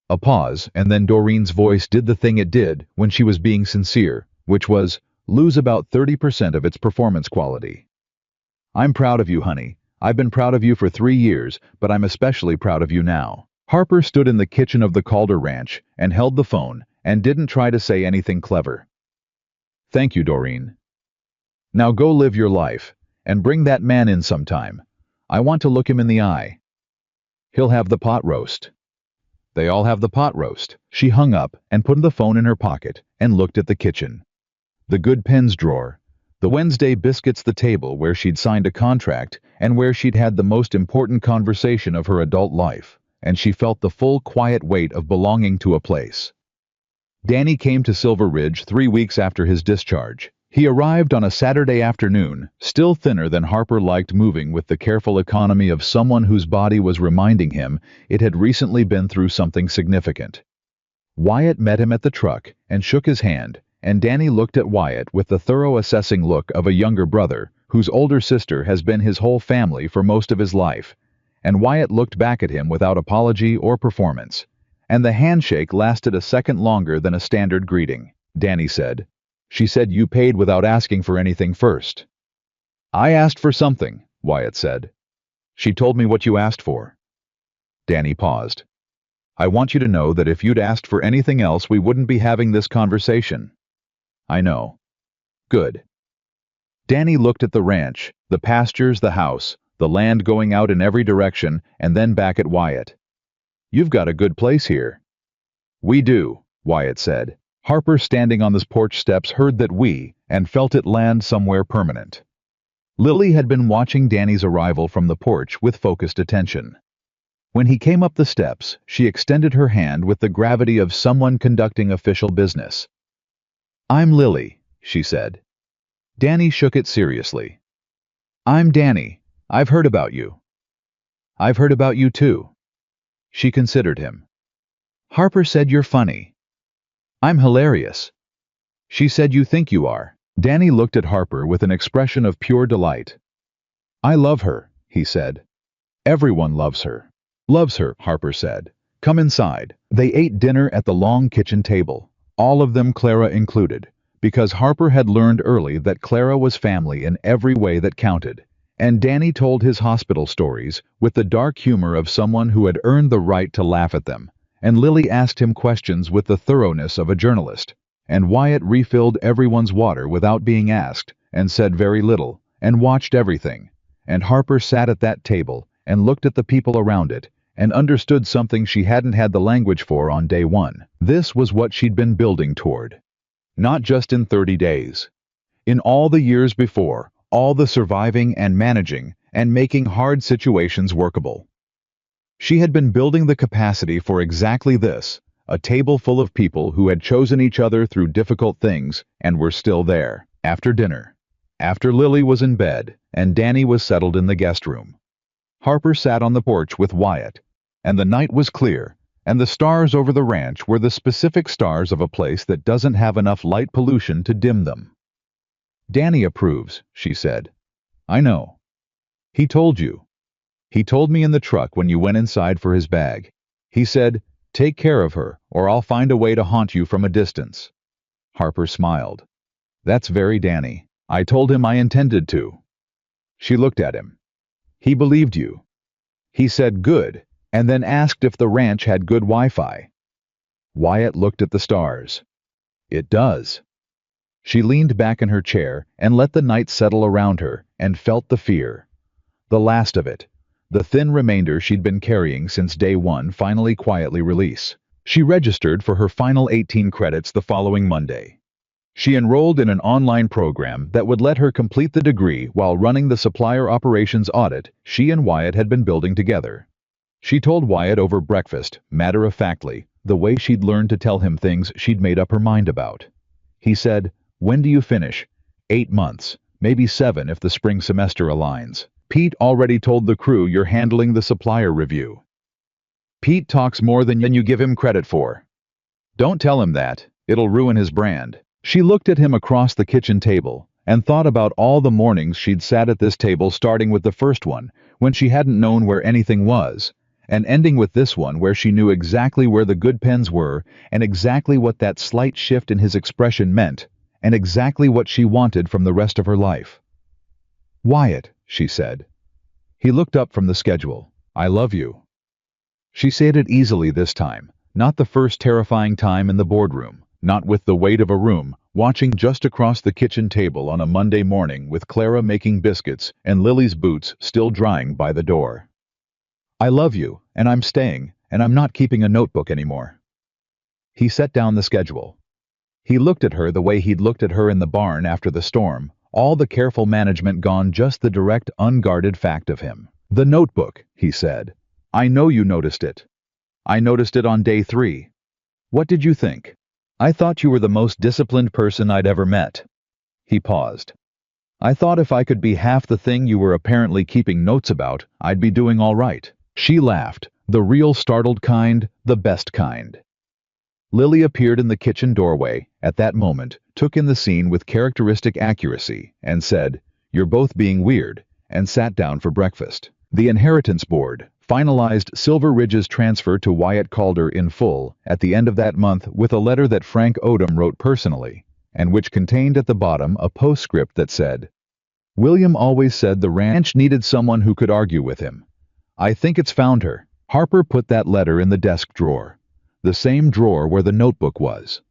A pause, and then Doreen's voice did the thing it did when she was being sincere, which was, lose about 30% of its performance quality. I'm proud of you, honey. I've been proud of you for 3 years, but I'm especially proud of you now. Harper stood in the kitchen of the Calder Ranch and held the phone and didn't try to say anything clever. Thank you, Doreen. Now go live your life, and bring that man in sometime. I want to look him in the eye. He'll have the pot roast. They all have the pot roast. She hung up and put the phone in her pocket and looked at the kitchen. The good pens drawer, the Wednesday biscuits, the table where she'd signed a contract and where she'd had the most important conversation of her adult life, and she felt the full quiet weight of belonging to a place. Danny came to Silver Ridge 3 weeks after his discharge. He arrived on a Saturday afternoon, still thinner than Harper liked, moving with the careful economy of someone whose body was reminding him it had recently been through something significant. Wyatt met him at the truck and shook his hand, and Danny looked at Wyatt with the thorough assessing look of a younger brother whose older sister has been his whole family for most of his life, and Wyatt looked back at him without apology or performance, and the handshake lasted a second longer than a standard greeting. Danny said, She said you paid without asking for anything first. I asked for something, Wyatt said. She told me what you asked for. Danny paused. I want you to know that if you'd asked for anything else, we wouldn't be having this conversation. I know. Good. Danny looked at the ranch, the pastures, the house, the land going out in every direction, and then back at Wyatt. You've got a good place here. We do, Wyatt said. Harper, standing on the porch steps, heard that we, and felt it land somewhere permanent. Lily had been watching Danny's arrival from the porch with focused attention. When he came up the steps, she extended her hand with the gravity of someone conducting official business. I'm Lily, she said. Danny shook it seriously. I'm Danny. I've heard about you. I've heard about you too. She considered him. Harper said you're funny. I'm hilarious. She said you think you are. Danny looked at Harper with an expression of pure delight. "I love her," he said. "Everyone loves her." "Loves her," Harper said. "Come inside." They ate dinner at the long kitchen table, all of them Clara included, because Harper had learned early that Clara was family in every way that counted. And Danny told his hospital stories with the dark humor of someone who had earned the right to laugh at them, and Lily asked him questions with the thoroughness of a journalist, and Wyatt refilled everyone's water without being asked, and said very little, and watched everything, and Harper sat at that table and looked at the people around it, and understood something she hadn't had the language for on day one. This was what she'd been building toward. Not just in 30 days. In all the years before, all the surviving and managing and making hard situations workable. She had been building the capacity for exactly this, a table full of people who had chosen each other through difficult things and were still there. After dinner, after Lily was in bed and Danny was settled in the guest room, Harper sat on the porch with Wyatt, and the night was clear, and the stars over the ranch were the specific stars of a place that doesn't have enough light pollution to dim them. "Danny approves," she said. "I know. He told you. He told me in the truck when you went inside for his bag. He said, 'Take care of her, or I'll find a way to haunt you from a distance.'" Harper smiled. "That's very Danny. I told him I intended to." She looked at him. "He believed you. He said good, and then asked if the ranch had good Wi-Fi." Wyatt looked at the stars. "It does." She leaned back in her chair and let the night settle around her and felt the fear. The last of it. The thin remainder she'd been carrying since day one finally quietly release. She registered for her final 18 credits the following Monday. She enrolled in an online program that would let her complete the degree while running the supplier operations audit she and Wyatt had been building together. She told Wyatt over breakfast, matter-of-factly, the way she'd learned to tell him things she'd made up her mind about. He said, "When do you finish?" 8 months, maybe 7 if the spring semester aligns. "Pete already told the crew you're handling the supplier review." "Pete talks more than you give him credit for." "Don't tell him that. It'll ruin his brand." She looked at him across the kitchen table and thought about all the mornings she'd sat at this table, starting with the first one, when she hadn't known where anything was, and ending with this one where she knew exactly where the good pens were and exactly what that slight shift in his expression meant, and exactly what she wanted from the rest of her life. "Wyatt," she said. He looked up from the schedule. "I love you." She said it easily this time, not the first terrifying time in the boardroom, not with the weight of a room, watching just across the kitchen table on a Monday morning with Clara making biscuits and Lily's boots still drying by the door. "I love you, and I'm staying, and I'm not keeping a notebook anymore." He set down the schedule. He looked at her the way he'd looked at her in the barn after the storm, all the careful management gone, just the direct, unguarded fact of him. "The notebook," he said. "I know you noticed it. I noticed it on day 3. What did you think? I thought you were the most disciplined person I'd ever met." He paused. "I thought if I could be half the thing you were apparently keeping notes about, I'd be doing all right." She laughed, the real startled kind, the best kind. Lily appeared in the kitchen doorway at that moment, took in the scene with characteristic accuracy, and said, "You're both being weird," and sat down for breakfast. The inheritance board finalized Silver Ridge's transfer to Wyatt Calder in full at the end of that month with a letter that Frank Odom wrote personally, and which contained at the bottom a postscript that said, "William always said the ranch needed someone who could argue with him. I think it's found her." Harper put that letter in the desk drawer, the same drawer where the notebook was.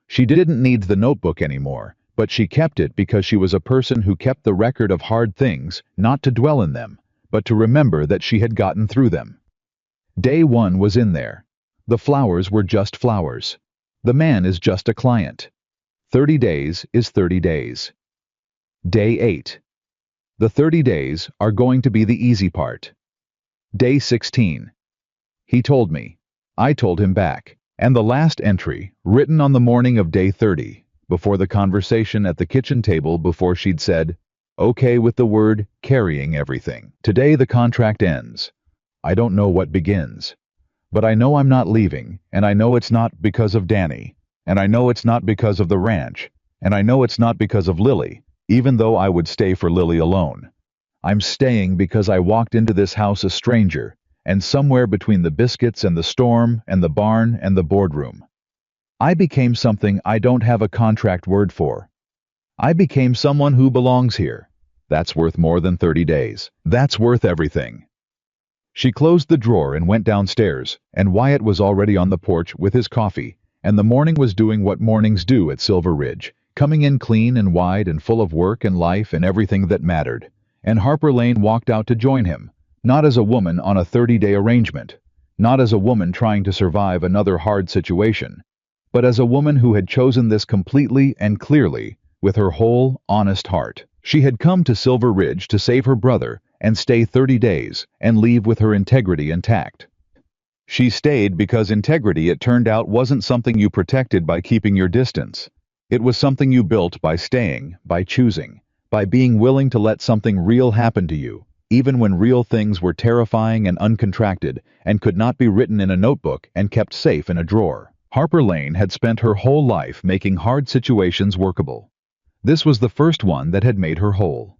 She didn't need the notebook anymore, but she kept it because she was a person who kept the record of hard things, not to dwell in them, but to remember that she had gotten through them. Day 1 was in there. The flowers were just flowers. The man is just a client. 30 days is 30 days. Day 8. The 30 days are going to be the easy part. Day 16. He told me. I told him back. And the last entry, written on the morning of day 30, before the conversation at the kitchen table before she'd said, "Okay," with the word "carrying everything." "Today the contract ends. I don't know what begins. But I know I'm not leaving, and I know it's not because of Danny, and I know it's not because of the ranch, And I know it's not because of Lily, even though I would stay for Lily alone. I'm staying because I walked into this house a stranger, and somewhere between the biscuits and the storm and the barn and the boardroom, I became something I don't have a contract word for. I became someone who belongs here. That's worth more than 30 days. That's worth everything. She closed the drawer and went downstairs, and Wyatt was already on the porch with his coffee, and the morning was doing what mornings do at Silver Ridge, coming in clean and wide and full of work and life and everything that mattered. And Harper Lane walked out to join him, not as a woman on a 30-day arrangement, not as a woman trying to survive another hard situation, but as a woman who had chosen this completely and clearly, with her whole, honest heart. She had come to Silver Ridge to save her brother and stay 30 days and leave with her integrity intact. She stayed because integrity, it turned out, wasn't something you protected by keeping your distance. It was something you built by staying, by choosing, by being willing to let something real happen to you, even when real things were terrifying and uncontracted and could not be written in a notebook and kept safe in a drawer. Harper Lane had spent her whole life making hard situations workable. This was the first one that had made her whole.